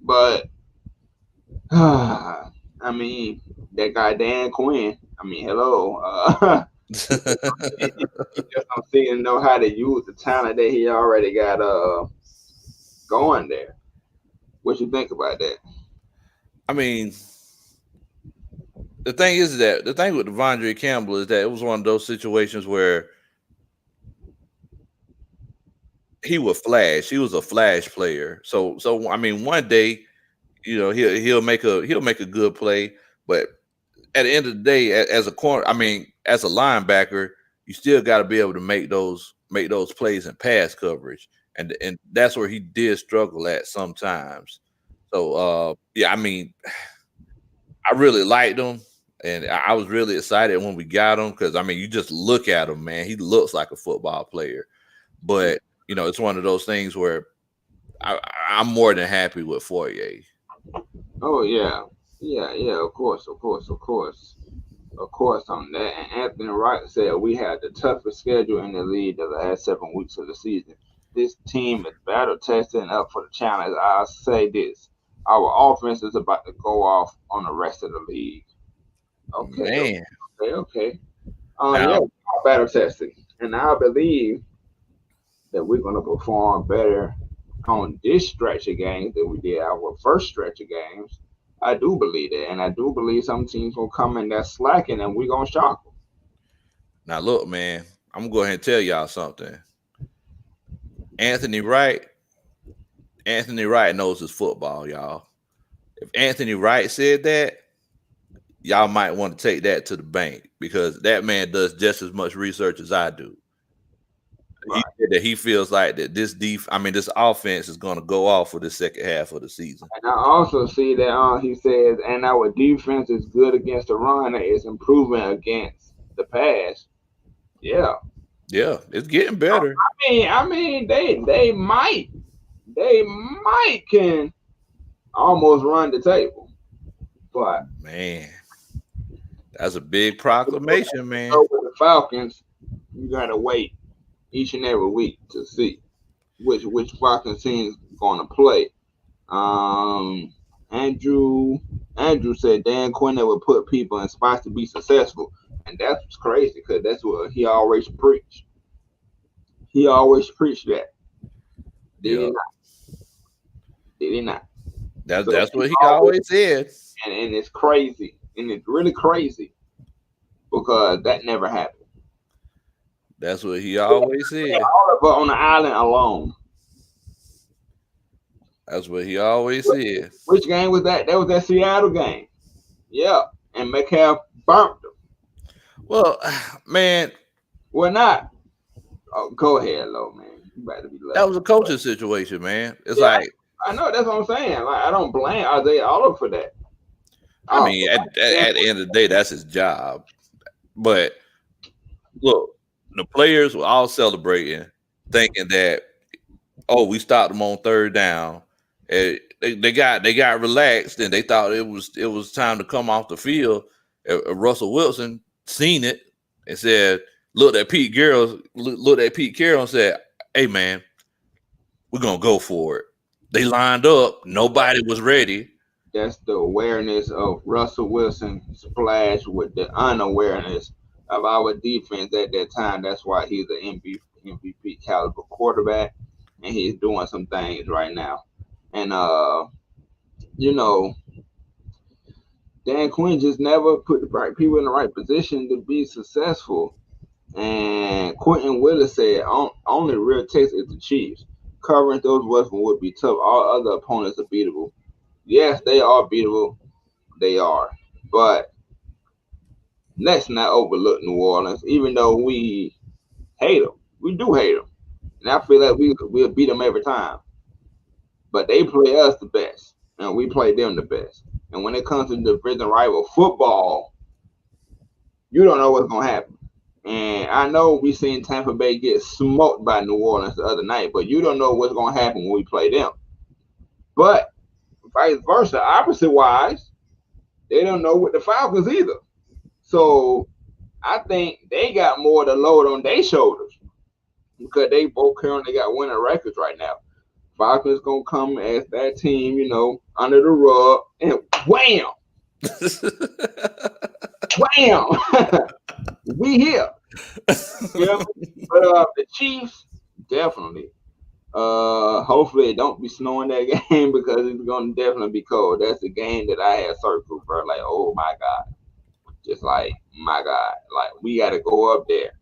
but I mean, that guy Dan Quinn. I mean, hello. He just don't seem to know how to use the talent that he already got going there. What you think about that? I mean, the thing with Devondre Campbell is that it was one of those situations where he would flash. He was a flash player. So I mean, one day, he'll make a good play, but at the end of the day, as a corner, I mean, as a linebacker, you still got to be able to make those plays in pass coverage, and that's where he did struggle at sometimes. So yeah, I mean, I really liked him, and I was really excited when we got him because I mean, you just look at him, man, he looks like a football player, but it's one of those things where I, I'm more than happy with Fourier. Oh yeah, yeah. Of course, of course, of course, of course. On that, and Anthony Wright said we had the toughest schedule in the league the last 7 weeks of the season. This team is battle tested and up for the challenge. I'll say this: our offense is about to go off on the rest of the league. Okay, Man, okay. Yeah, now we are battle tested, and I believe that we're gonna perform better on this stretch of games than we did our first stretch of games. I do believe that, and I do believe some teams will come in there slacking, and we're gonna shock them. now look, man, I'm gonna go ahead and tell y'all something. Anthony Wright, Anthony Wright knows his football, y'all. If Anthony Wright said that, y'all might want to take that to the bank because that man does just as much research as I do. He Right. said that he feels like that this offense is going to go off for the second half of the season. And I also see that he says, and our defense is good against the run, and it's improving against the pass. Yeah. Yeah, it's getting better, I mean, they might can almost run the table, but man. That's a big proclamation, man. so with the Falcons, you gotta wait each and every week to see which Falcons team is gonna play. Um, Andrew Andrew said Dan Quinn would put people in spots to be successful, and that's crazy because that's what he always preached. He always preached that. Did he Yeah, not? Did he not? that's So that's he what he always always said. and it's crazy, and it's really crazy because that never happened. That's what he always said. All of us on the island alone. That's what he always said. Which game was that? That was that Seattle game. Yeah, and Metcalf burnt them. Well, man, Well, not. Oh, go ahead, low man. You better be that left. was a coaching situation, man. It's Yeah, like, I know. That's what I'm saying. Like, I don't blame Isaiah Oliver for that. I Oh, mean, at the end of the day, that's his job. But look, the players were all celebrating, thinking that, oh, we stopped them on third down. And they got relaxed, and they thought it was time to come off the field. Russell Wilson seen it and said, looked at Pete Carroll and said, "Hey man, we're gonna go for it." They lined up. Nobody was ready. that's the awareness of Russell Wilson splash with the unawareness of our defense at that time. That's why he's an MVP caliber quarterback, and he's doing some things right now. And you know, Dan Quinn just never put the right people in the right position to be successful. And Quentin Willis said, only real test is the Chiefs. Covering those weapons would be tough. All other opponents are beatable. Yes, they are beatable. They are. But let's not overlook New Orleans, even though we hate them. We do hate them. And I feel like we'll beat them every time. But they play us the best, and we play them the best. And when it comes to division rival football, you don't know what's going to happen. And I know we seen Tampa Bay get smoked by New Orleans the other night, but you don't know what's going to happen when we play them. But vice versa, opposite wise, they don't know with the Falcons either. So I think they got more of the load on their shoulders because they both currently got winning records right now. Falcons gonna come as that team, under the rug, and wham, wham, we here. Yeah, but the Chiefs definitely. Hopefully it don't be snowing that game because it's gonna definitely be cold. That's the game that I had circled, bro. Like, oh my god, just like my god, like we got to go up there.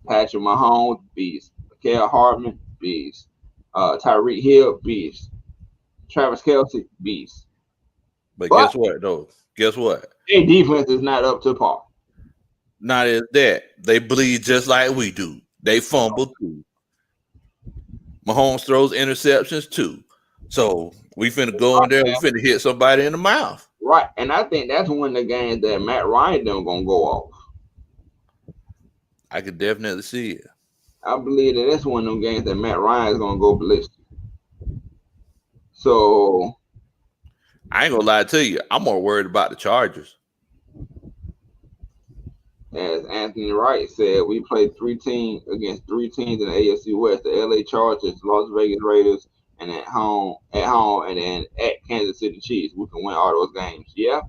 Patrick Mahomes, beast. Mikael Hartman, beast. Tyreek Hill, beast. Travis Kelce, beast. But guess what, though? Guess what? Their defense is not up to par. Not as that. They bleed just like we do. They fumble too. Mahomes throws interceptions too. So we finna go in there. We finna hit somebody in the mouth. Right, and I think that's one of the games that Matt Ryan them gonna go off. I could definitely see it. I believe that that's one of them games that Matt Ryan is gonna go ballistic. So I ain't gonna lie to you. I'm more worried about the Chargers. As Anthony Wright said, we played 3 teams against 3 teams in the AFC West: the LA Chargers, Las Vegas Raiders, and at home, and then at Kansas City Chiefs. We can win all those games. Yeah,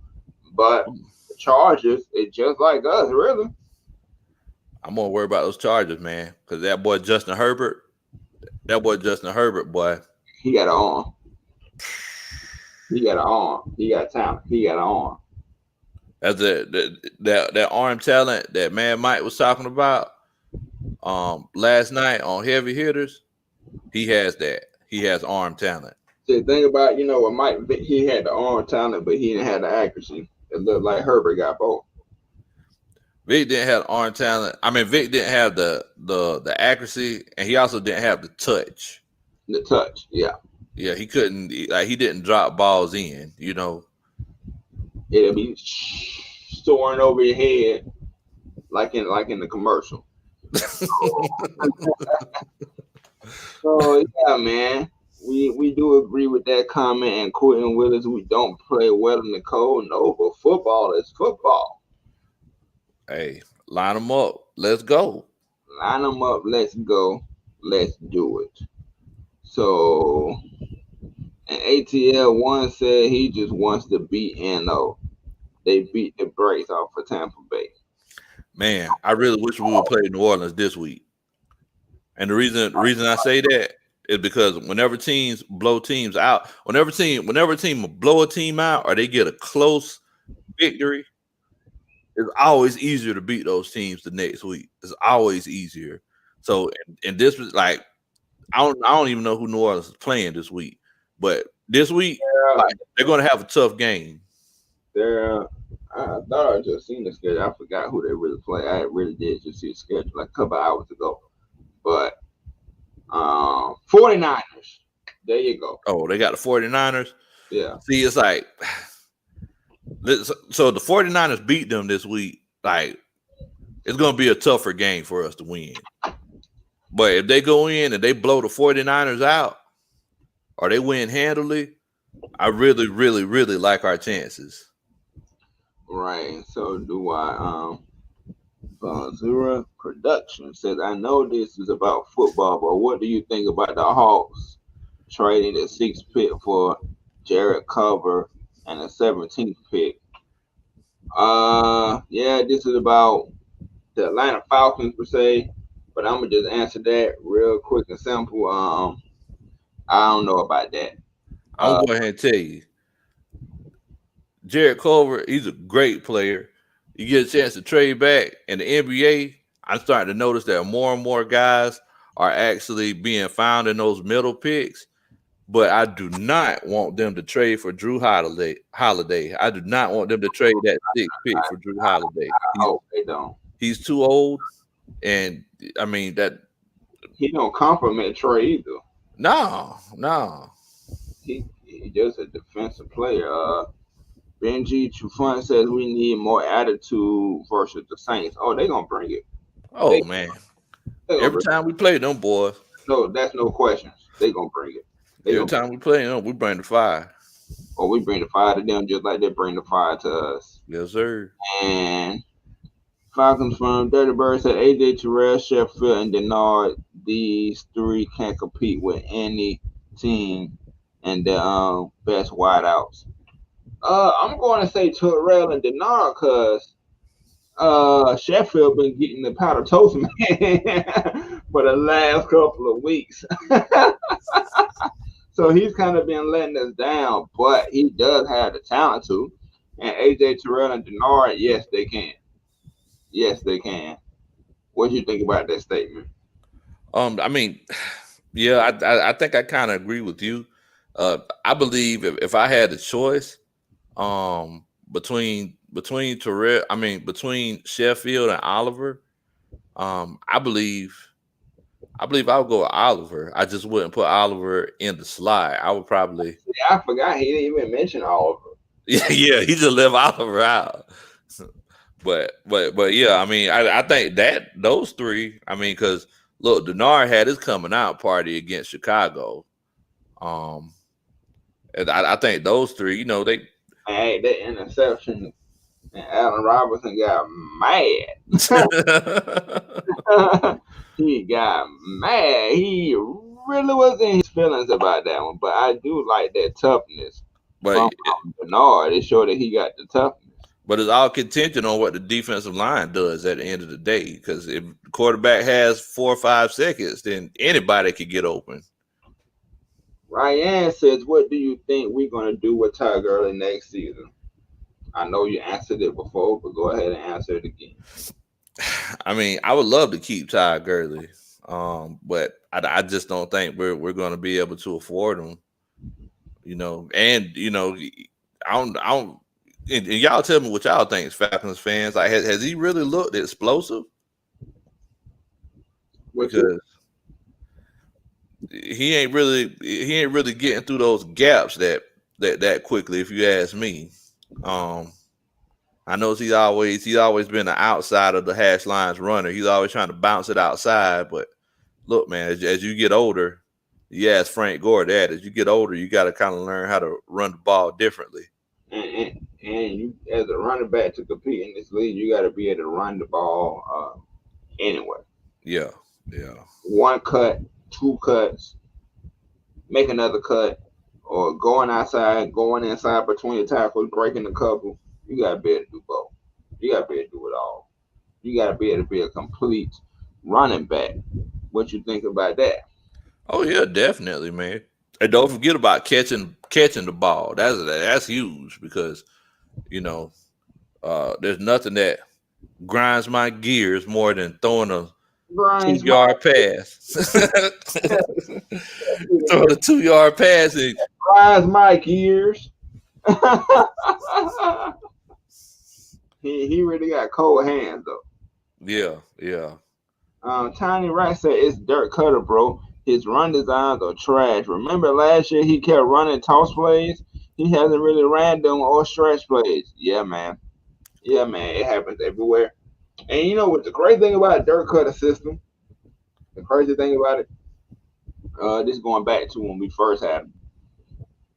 but the Chargers, it's just like us, really. I'm more worried about those Chargers, man, because that boy Justin Herbert, boy, he got an arm. He got an arm. He got talent. He got an arm. As that arm talent that Man Mike was talking about last night on Heavy Hitters, he has that. He has arm talent. The thing about, with Mike, he had the arm talent, but he didn't have the accuracy. It looked like Herbert got both. Vic didn't have arm talent. I mean, Vic didn't have the accuracy, and he also didn't have the touch. The touch, yeah. Yeah, he couldn't. Like, he didn't drop balls in. It'll be soaring over your head, like in the commercial. So yeah, man, we do agree with that comment. And Quentin Willis, we don't play well in the cold. No, but football is football. Hey, line them up. Let's go. Line them up. Let's go. Let's do it. So, and ATL1 said he just wants to beat NO. They beat the brakes off for Tampa Bay. Man, I really wish we would play New Orleans this week. And the reason I say that is because whenever teams blow teams out, whenever team blow a team out or they get a close victory, it's always easier to beat those teams the next week. It's always easier. So, and this was like, I don't even know who New Orleans is playing this week, but this week, like, they're going to have a tough game. I thought I just seen the schedule. I forgot who they really play. I really did just see the schedule like a couple hours ago. But 49ers. There you go. Oh, they got the 49ers? Yeah. See, it's like, so the 49ers beat them this week. Like, it's going to be a tougher game for us to win. But if they go in and they blow the 49ers out or they win handily, I really, really, really like our chances. Right. So do I. Zura Production says, I know this is about football, but what do you think about the Hawks trading the 6th pick for Jared Cover and the 17th pick? Yeah, this is about the Atlanta Falcons per se, but I'm gonna just answer that real quick and simple. I don't know about that. I'm gonna go ahead and tell you, Jared Culver, he's a great player. You get a chance to trade back in the NBA. I'm starting to notice that more and more guys are actually being found in those middle picks. But I do not want them to trade for Drew Holiday. I do not want them to trade that 6th pick for Drew Holiday. They don't. He's too old, and I mean that he don't compliment Trey either. No. He just a defensive player. Benji Trufant says we need more attitude versus the Saints. Oh, they gonna bring it. Oh man! Every time we play them boys. No, that's no questions. They gonna bring it. Every time we play them, we bring the fire. Or we bring the fire to them just like they bring the fire to us. Yes, sir. And Falcons from Dirty Bird said AJ Terrell, Sheffield, and Denard. These three can compete with any team and the best wideouts. I'm going to say Terrell and Denard because Sheffield been getting the powder toast man for the last couple of weeks. So he's kind of been letting us down, but he does have the talent to. And AJ Terrell and Denard, yes, they can. Yes, they can. What do you think about that statement? I mean, yeah, I think I kind of agree with you. I believe if I had the choice, between Terrell, between Sheffield and Oliver, I believe I would go with Oliver. I just wouldn't put Oliver in the slide. I would probably. Yeah, I forgot he didn't even mention Oliver. Yeah, he just left Oliver out. But yeah, I mean, I think that those three. I mean, because look, Denard had his coming out party against Chicago. And I think those three, they. Hey, that interception, and Allen Robinson got mad. He got mad. He really was in his feelings about that one. But I do like that toughness from Bernard. It showed that he got the toughness. But it's all contingent on what the defensive line does at the end of the day. Because if the quarterback has 4 or 5 seconds, then anybody could get open. Ryan says, what do you think we're going to do with Ty Gurley next season? I know you answered it before, but go ahead and answer it again. I mean, I would love to keep Ty Gurley, but I just don't think we're going to be able to afford him. And I don't. And y'all tell me what y'all think, Falcons fans. Like, has he really looked explosive? Because he ain't really getting through those gaps that quickly, if you ask me. I know he's always been an outside of the hash lines runner. He's always trying to bounce it outside. But look, man, as you get older, you ask Frank Gore that. As you get older, you got to kind of learn how to run the ball differently. And you, as a running back, to compete in this league, you got to be able to run the ball anywhere. Yeah. 1 cut, 2 cuts, make another cut, or going outside, going inside between the tackles, breaking a couple. You got to be able to do both. You got to be able to do it all. You got to be able to be a complete running back. What you think about that? Oh yeah, definitely, man. And don't forget about catching the ball. That's huge because there's nothing that grinds my gears more than throwing a 2-yard pass. Throwing a 2-yard pass and Rise my gears. he really got cold hands though. Yeah. Tiny Rat said it's dirt cutter, bro. His run designs are trash. Remember last year he kept running toss plays? He hasn't really ran them or stretch plays. Yeah, man. Yeah, man. It happens everywhere. And you know what the crazy thing about a dirt cutter system? The crazy thing about it, this going back to when we first had him.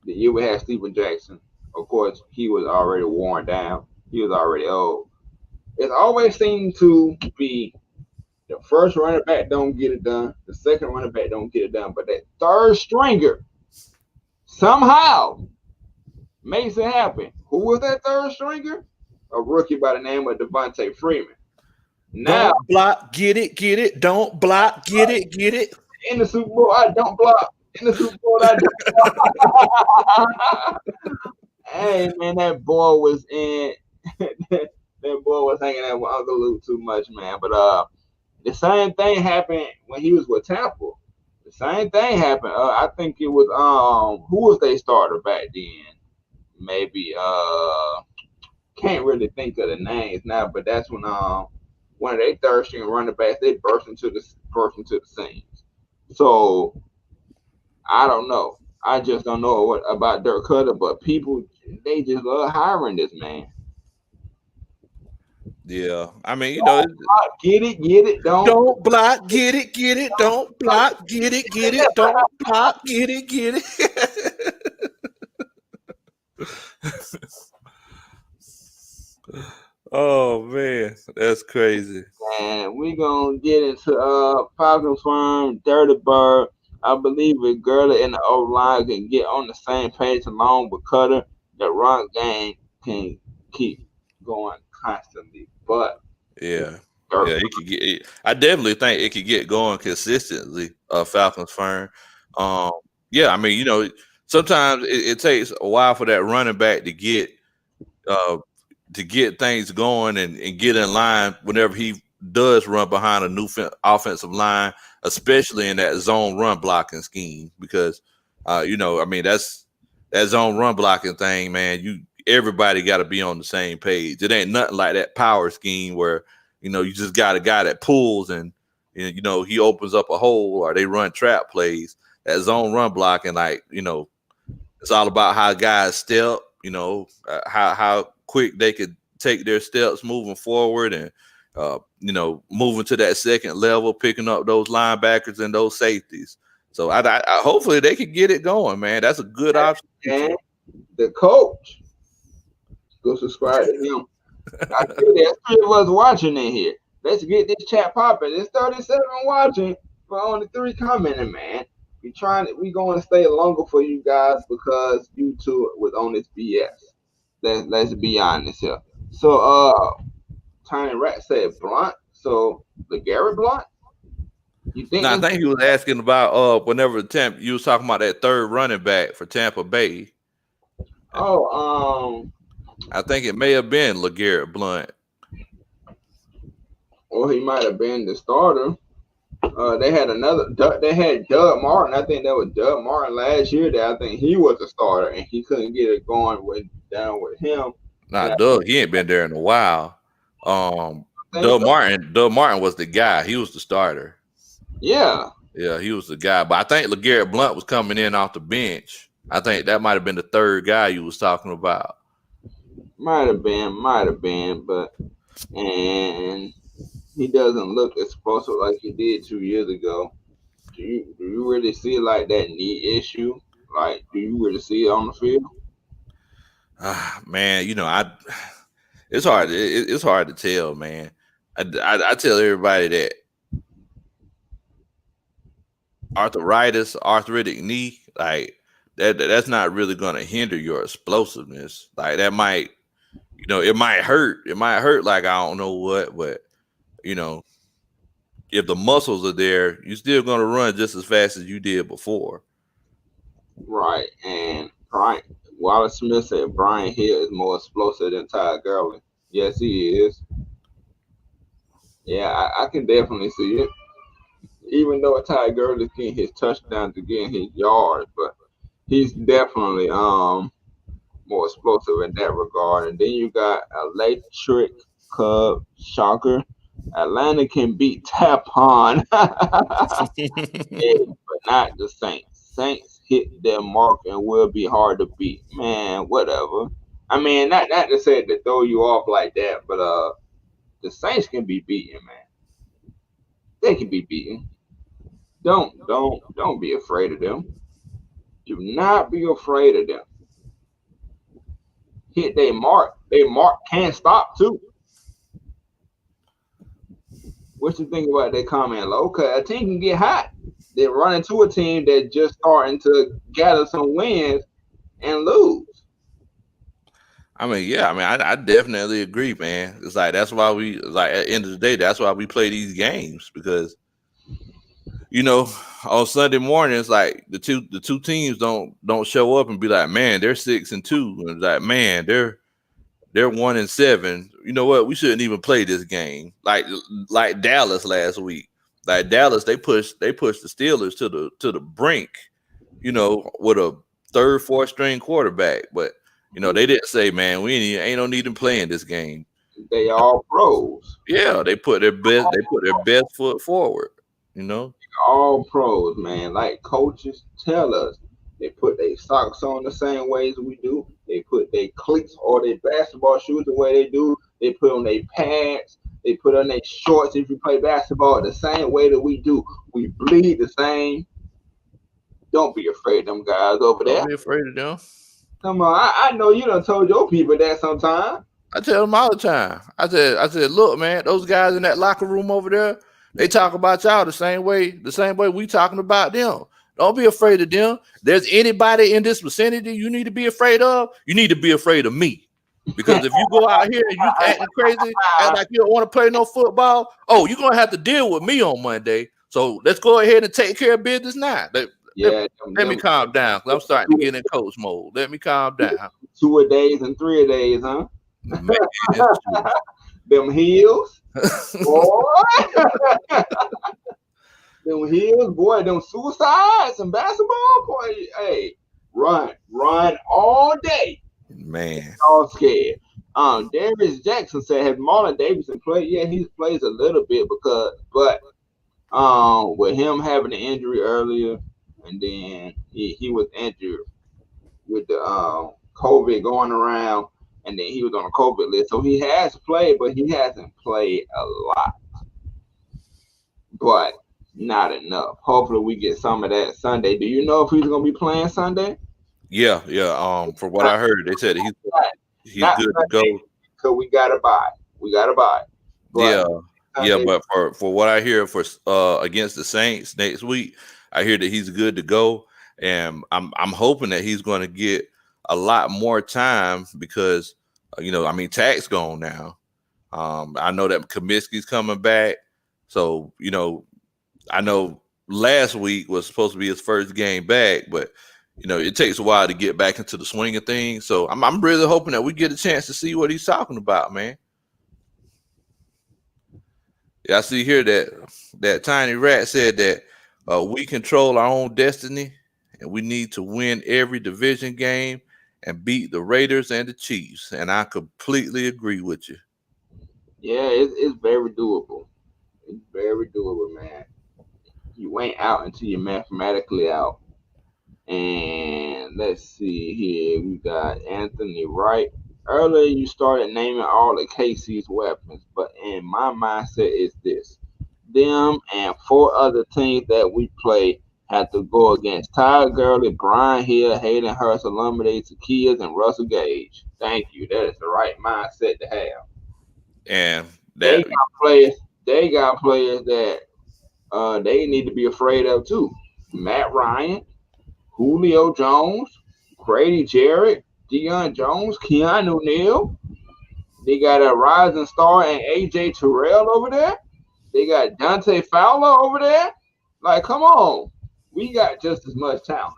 The year we had Steven Jackson. Of course, he was already worn down. He was already old. It always seemed to be the first running back don't get it done. The second running back don't get it done. But that third stringer somehow makes it happen. Who was that third stringer? A rookie by the name of Devontae Freeman. Now, Don't block, get it. Don't block, get it. in the Super Bowl, I don't block. In the Super Bowl, I don't block. Hey, man, that boy was in. That boy was hanging out with Uncle Luke too much, man. But the same thing happened when he was with Tampa. The same thing happened. I think it was who was their starter back then? Maybe can't really think of the names now, but that's when one of their third string running backs they burst into the scenes. So I don't know. I just don't know what about Dirk Cutter, but people they just love hiring this man. Yeah. I mean, Don't block, get it, don't block, get it. Don't block, get it. Don't block, get it. Oh man, that's crazy. And we're gonna get into Falcons firm Dirty Bird. I believe if Gurley and the O line can get on the same page along with Cutter, the run game can keep going constantly. But Yeah. Yeah, it could get. I definitely think it could get going consistently. Falcons firm. Um, yeah, I mean, sometimes it takes a while for that running back uh, to get things going and get in line whenever he does run behind a new offensive line, especially in that zone run blocking scheme. Because, I mean, that's that zone run blocking thing, man. Everybody got to be on the same page. It ain't nothing like that power scheme where you just got a guy that pulls and he opens up a hole or they run trap plays. That zone run blocking, it's all about how guys step. How quick they could take their steps moving forward and moving to that second level, picking up those linebackers and those safeties. So I hopefully they can get it going, man. That's a good option. And the coach, go subscribe to him. I feel there's 3 of us watching in here. Let's get this chat popping. There's 37 watching, but only 3 commenting, man. We going to stay longer for you guys because YouTube was on this BS. Let's be honest here. So Tiny Rat said Blunt. So LeGarrette Blunt. You think? No, I think he was asking about whenever you was talking about that third running back for Tampa Bay. Oh, I think it may have been LeGarrette Blunt. Or he might have been the starter. They had they had Doug Martin. I think that was Doug Martin last year that I think he was the starter and he couldn't get it going down with him. Nah, Doug, he ain't been there in a while. Doug Martin was the guy. He was the starter. Yeah. Yeah, he was the guy. But I think LeGarrette Blunt was coming in off the bench. I think that might have been the third guy you was talking about. Might have been, but and he doesn't look explosive like he did 2 years ago. Do you really see like that knee issue? Like, do you really see it on the field? Man, it's hard. It's hard to tell, man. I tell everybody that arthritic knee, like that's not really going to hinder your explosiveness. Like that might, it might hurt. It might hurt like I don't know what, but if the muscles are there, you're still going to run just as fast as you did before. Right. And Wallace Smith said Brian Hill is more explosive than Ty Gurley. Yes, he is. Yeah, I can definitely see it. Even though Ty Gurley is getting his touchdowns to getting his yards, but He's definitely more explosive in that regard. And then you got Electric Cub Shocker. Atlanta can beat Tapon, yeah, but not the Saints. Saints hit their mark and will be hard to beat. Man, whatever. I mean, not to say to throw you off like that, but the Saints can be beaten, man. They can be beaten. Don't be afraid of them. Do not be afraid of them. Hit they mark. They mark can't stop too. What you think about that comment, Lo? Cause a team can get hot. They run into a team that just starting to gather some wins and lose. I mean, yeah, I mean, I definitely agree, man. It's like that's why we like at the end of the day, that's why we play these games because you know on Sunday mornings, like the two teams don't show up and be like, man, they're 6-2, and like, man, they're 1-7. You know what? We shouldn't even play this game. Like Dallas last week. Like Dallas, they pushed the Steelers to the brink. You know, with a third, fourth string quarterback, but they didn't say, man, we ain't no need to play in this game. They all pros. Yeah, they put their best foot forward. All pros, man. Like coaches tell us, they put their socks on the same way as we do. They put their cleats or their basketball shoes the way they do. They put on their pads. They put on their shorts if you play basketball the same way that we do. We bleed the same. Don't be afraid of them guys over there. Don't be afraid of them. Come on, I know you done told your people that sometime. I tell them all the time. I said, look, man, those guys in that locker room over there, they talk about y'all the same way we talking about them. Don't be afraid of them. There's anybody in this vicinity you need to be afraid of, you need to be afraid of me. Because if you go out here and you acting crazy and like you don't want to play no football, you're going to have to deal with me on Monday. So let's go ahead and take care of business now. Let me calm down because I'm starting to get in coach mode. Let me calm down. 2 a days and 3 a days, huh? Man, them heels, boy. Them heels, boy. Them suicides and basketball, boy. Hey, run all day. Man, all scared. Darius Jackson said, "Has Marlon Davidson played? Yeah, he plays a little bit but with him having an injury earlier, and then he was injured with the COVID going around, and then he was on a COVID list. So he has played, but he hasn't played a lot. But not enough. Hopefully we get some of that Sunday. Do you know if he's going to be playing Sunday? Yeah. From what I heard, they said he's good to go. So we got to buy. But but for what I hear for against the Saints next week, I hear that he's good to go, and I'm hoping that he's going to get a lot more time because Tack's gone now. I know that Comiskey's coming back, so I know last week was supposed to be his first game back, but it takes a while to get back into the swing of things. So I'm really hoping that we get a chance to see what he's talking about, man. Yeah, I see here that Tiny Rat said that we control our own destiny and we need to win every division game and beat the Raiders and the Chiefs. And I completely agree with you. Yeah, it's very doable. It's very doable, man. You ain't out until you're mathematically out. And let's see here. We got Anthony Wright. Earlier, you started naming all of KC's weapons, but in my mindset is this. Them and 4 other teams that we play have to go against Ty Gurley, Brian Hill, Hayden Hurst, Olumide Zaccheaus, and Russell Gage. Thank you. That is the right mindset to have. And they got players that they need to be afraid of too. Matt Ryan, Julio Jones, Grady Jarrett, Deion Jones, Keanu Neal. They got a rising star and AJ Terrell over there. They got Dante Fowler over there. Like, come on. We got just as much talent.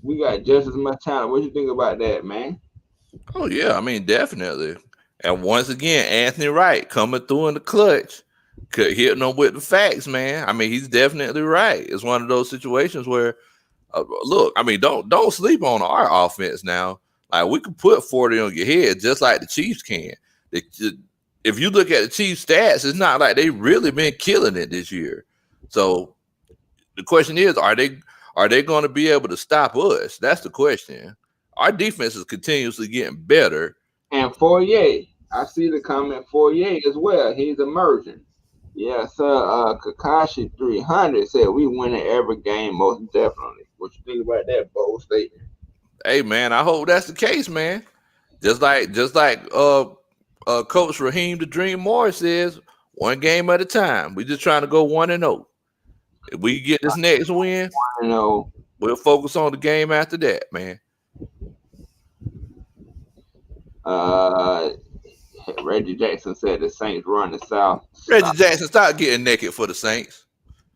What you think about that, man? Oh, yeah. I mean, definitely. And once again, Anthony Wright coming through in the clutch, hitting them with the facts, man. I mean, he's definitely right. It's one of those situations where, Look, I mean, don't sleep on our offense now. Like we can put 40 on your head just like the Chiefs can. If you look at the Chiefs stats, it's not like they really been killing it this year. So the question is, are they going to be able to stop us? That's the question. Our defense is continuously getting better. And Fourier, I see the comment Fourier as well. He's emerging. Yeah, sir. Kakashi 300 said we win every game most definitely. What you think about that bold statement? Hey man, I hope that's the case, man. Just like Coach Raheem the Dream Morris says, one game at a time. We just trying to go 1-0. If we get this next win, You know, we'll focus on the game after that, man. Reggie Jackson said the Saints run the South. Reggie Jackson, stop getting naked for the Saints.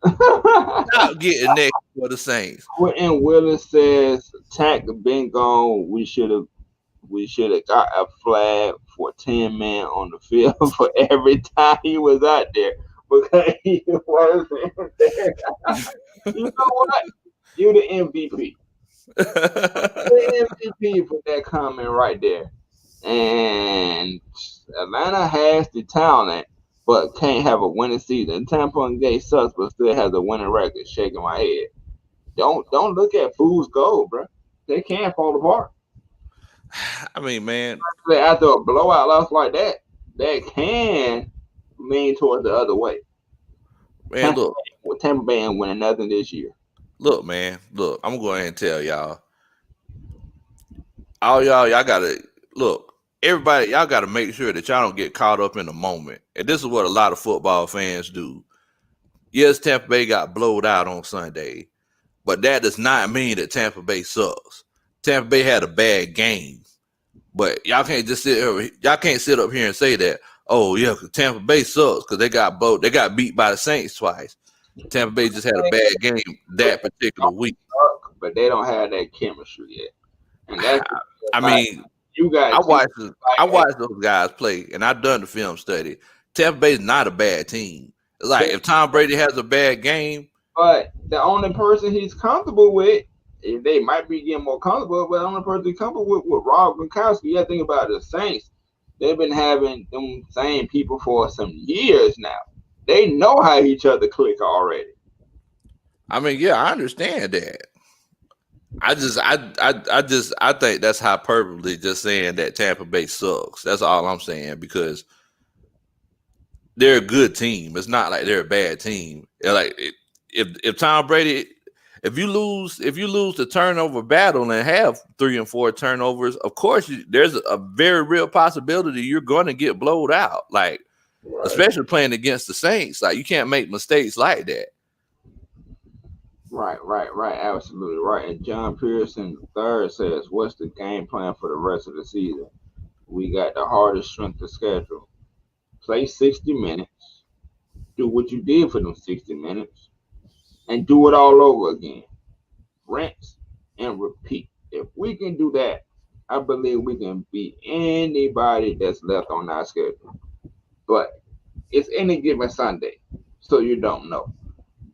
Stop getting naked for the Saints. And Willis says, "Tack been gone. We should have got a flag for 10 men on the field for every time he was out there because he wasn't there." You know what? You the MVP. The MVP for that comment right there. And Atlanta has the talent, but can't have a winning season. Tampa Bay sucks, but still has a winning record. Shaking my head. Don't look at fool's gold, bro. They can't fall apart. I mean, man, After a blowout loss like that, that can lean towards the other way. Man, look, Tampa Bay ain't winning nothing this year. Look, man, look. I'm going to go ahead and tell y'all. All y'all gotta look. Everybody, y'all gotta make sure that y'all don't get caught up in the moment. And this is what a lot of football fans do. Yes, Tampa Bay got blowed out on Sunday, but that does not mean that Tampa Bay sucks. Tampa Bay had a bad game, but y'all can't just sit here. Y'all can't sit up here and say that. Oh yeah, because Tampa Bay sucks because they got beat by the Saints twice. Tampa Bay just had a bad game that particular week, but they don't have that chemistry yet. And that's I mean, I watched those guys play, and I've done the film study. Tampa Bay is not a bad team. Like if Tom Brady has a bad game, but the only person he's comfortable with, they might be getting more comfortable, but the only person he's comfortable with Rob Gronkowski. You got to think about the Saints. They've been having them same people for some years now. They know how each other click already. I mean, yeah, I understand that. I think that's hyperbole just saying that Tampa Bay sucks. That's all I'm saying because they're a good team. It's not like they're a bad team. Like if Tom Brady, if you lose the turnover battle and have 3 and 4 turnovers, of course there's a very real possibility you're going to get blowed out. Like especially playing against the Saints, like you can't make mistakes like that. Right. Absolutely right. And John Pearson III says, "What's the game plan for the rest of the season? We got the hardest strength of schedule. Play 60 minutes. Do what you did for them 60 minutes, and do it all over again. Rinse and repeat. If we can do that, I believe we can beat anybody that's left on our schedule. But it's any given Sunday, so you don't know.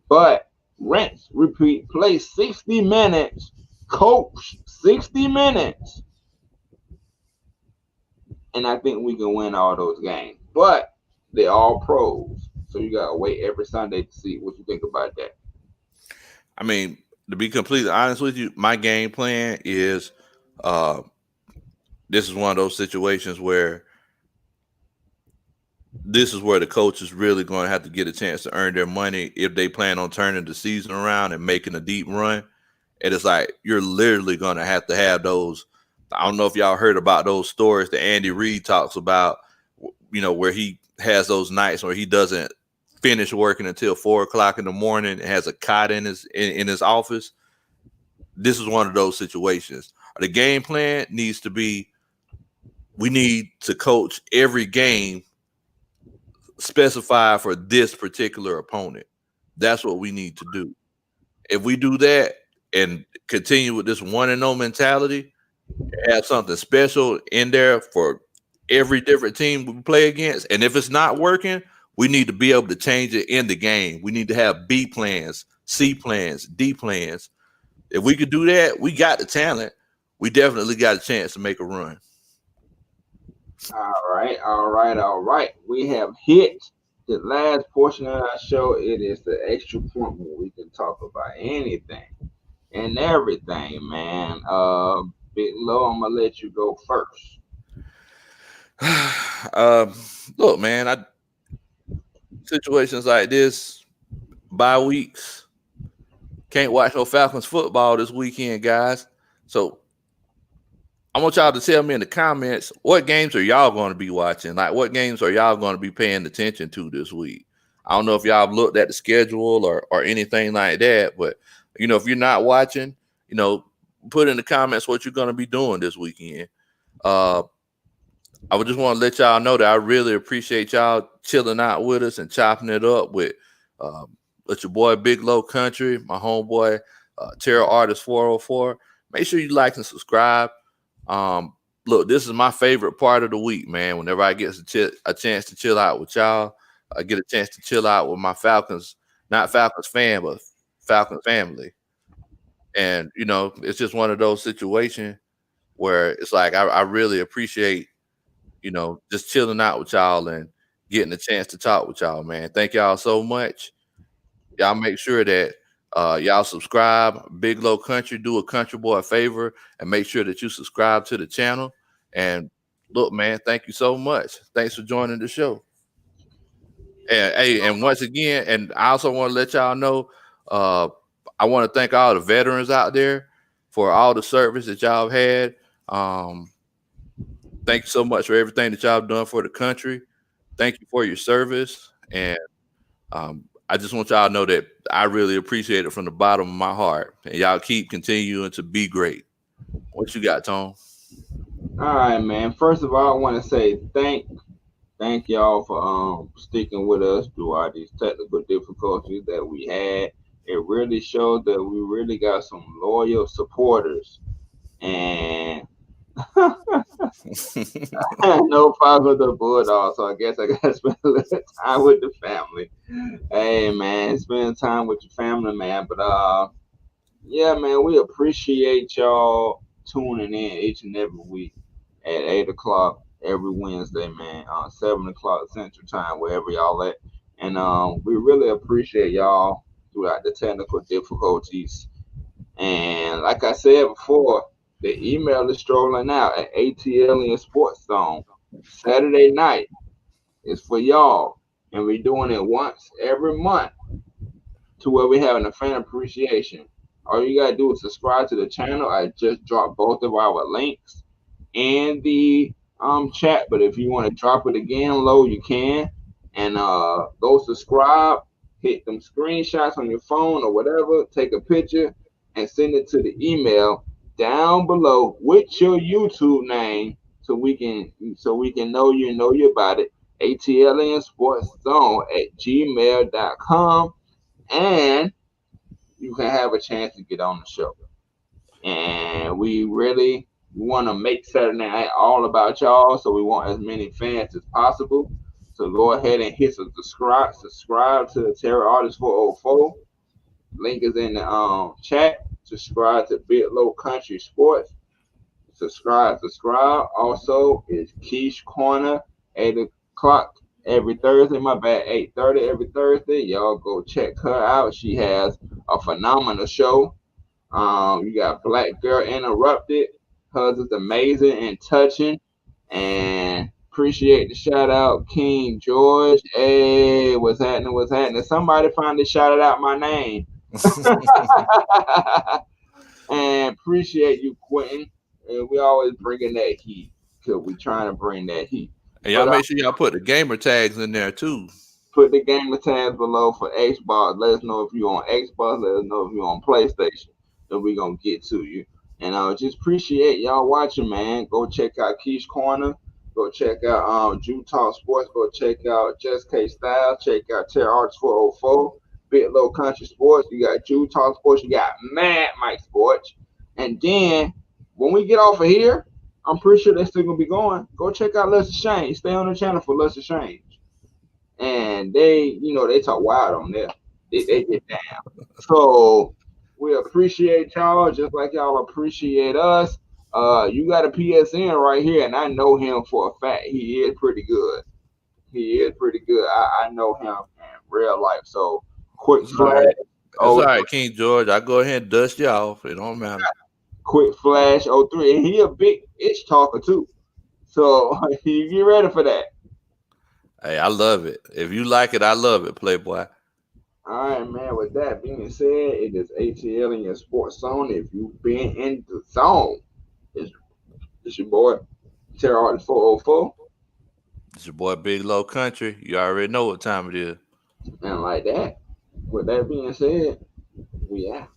But rinse, repeat, play 60 minutes, coach 60 minutes. And I think we can win all those games. But they're all pros. So you got to wait every Sunday to see what you think about that. I mean, to be completely honest with you, my game plan is this is one of those situations where this is where the coach is really going to have to get a chance to earn their money if they plan on turning the season around and making a deep run. And it's like you're literally going to have those. I don't know if y'all heard about those stories that Andy Reid talks about, where he has those nights where he doesn't finish working until 4:00 in the morning and has a cot in his office. This is one of those situations. The game plan needs to be, we need to coach every game specified for this particular opponent. That's what we need to do. If we do that and continue with this 1-0 mentality, have something special in there for every different team we play against. And if it's not working, we need to be able to change it in the game. We need to have B plans, C plans, D plans. if we could do that, we got the talent. We definitely got a chance to make a run. All right. We have hit the last portion of our show. It is the extra point where we can talk about anything and everything, man. Big Low, I'm gonna let you go first. Look, man, situations like this, bye weeks, can't watch no Falcons football this weekend, guys. So I want y'all to tell me in the comments what games are y'all going to be watching? Like, what games are y'all going to be paying attention to this week? I don't know if y'all have looked at the schedule or anything like that, but if you're not watching, put in the comments what you're going to be doing this weekend. I would just want to let y'all know that I really appreciate y'all chilling out with us and chopping it up with your boy Big Low Country, my homeboy Terror Artist 404. Make sure you like and subscribe. Look, this is my favorite part of the week, man. Whenever I get a chance to chill out with y'all, I get a chance to chill out with my Falcons, not Falcons fan, but Falcons family. And, it's just one of those situations where it's like I really appreciate, just chilling out with y'all and getting a chance to talk with y'all, man. Thank y'all so much. Y'all make sure that y'all subscribe. Big Low Country, do a country boy a favor and make sure that you subscribe to the channel. And look, man, thank you so much. Thanks for joining the show. And hey, and once again, and I also want to let y'all know, I want to thank all the veterans out there for all the service that y'all have had. Thank you so much for everything that y'all have done for the country. Thank you for your service. And I just want y'all to know that I really appreciate it from the bottom of my heart. And y'all keep continuing to be great. What you got, Tone? All right, man. First of all, I want to say thank y'all for sticking with us through all these technical difficulties that we had. It really showed that we really got some loyal supporters. And no problem with the Bulldogs, so I guess I gotta spend a little time with the family. Hey man, spend time with your family, man. But yeah, man, we appreciate y'all tuning in each and every week at 8 o'clock every Wednesday, man. 7 o'clock Central Time, wherever y'all at. And we really appreciate y'all throughout the technical difficulties. And like I said before, the email is strolling out at ATLiens Sports Zone. Saturday night is for y'all. And we're doing it once every month to where we're having a fan appreciation. All you gotta do is subscribe to the channel. I just dropped both of our links in the chat. But if you want to drop it again low, you can. And go subscribe, hit them screenshots on your phone or whatever, take a picture and send it to the email down below with your YouTube name so we can know you about it. ATLiens Sports Zone at gmail.com, and you can have a chance to get on the show. And we really want to make Saturday night all about y'all, so we want as many fans as possible. So go ahead and hit subscribe to the Terror Artist 404. Link is in the chat. Subscribe to Big Low Country Sports. Subscribe. Also, it's Keish Corner, 8 o'clock every Thursday. My bad, 8:30 every Thursday. Y'all go check her out. She has a phenomenal show. You got Black Girl Interrupted. Hers is amazing and touching. And appreciate the shout out, King George. Hey, what's happening? Somebody finally shouted out my name. And appreciate you, Quentin. And we always bringing that heat because we trying to bring that heat. And y'all make sure y'all put the gamer tags in there too. Put the gamer tags below for Xbox. Let us know if you're on Xbox. Let us know if you're on PlayStation. Then we're gonna get to you. And just appreciate y'all watching, man. Go check out Keish Corner. Go check out Jew Talk Sports. Go check out Just K Style. Check out Terror Arts 404. Big Low Country Sports. You got Jew Talk Sports. You got Mad Mike Sports. And then when we get off of here, I'm pretty sure they're still gonna be going. Go check out Lesser Shane. Stay on the channel for Lesser Shane. And they talk wild on there. They get down. So We appreciate y'all just like y'all appreciate us. You got a PSN right here, and I know him for a fact. He is pretty good. He is pretty good. I know him in real life. So quick It's all flash. right. It's Oh, all right, King George. I go ahead and dust you off. It don't matter. quick flash. 03, and he a big itch talker too. So you get ready for that. Hey, I love it. If you like it, I love it, Playboy. All right, man. With that being said, it is ATL in your sports zone. If you've been in the zone, it's, it's your boy Terror 404, It's your boy Big Low Country. You already know what time it is. and like that. With that being said, we out.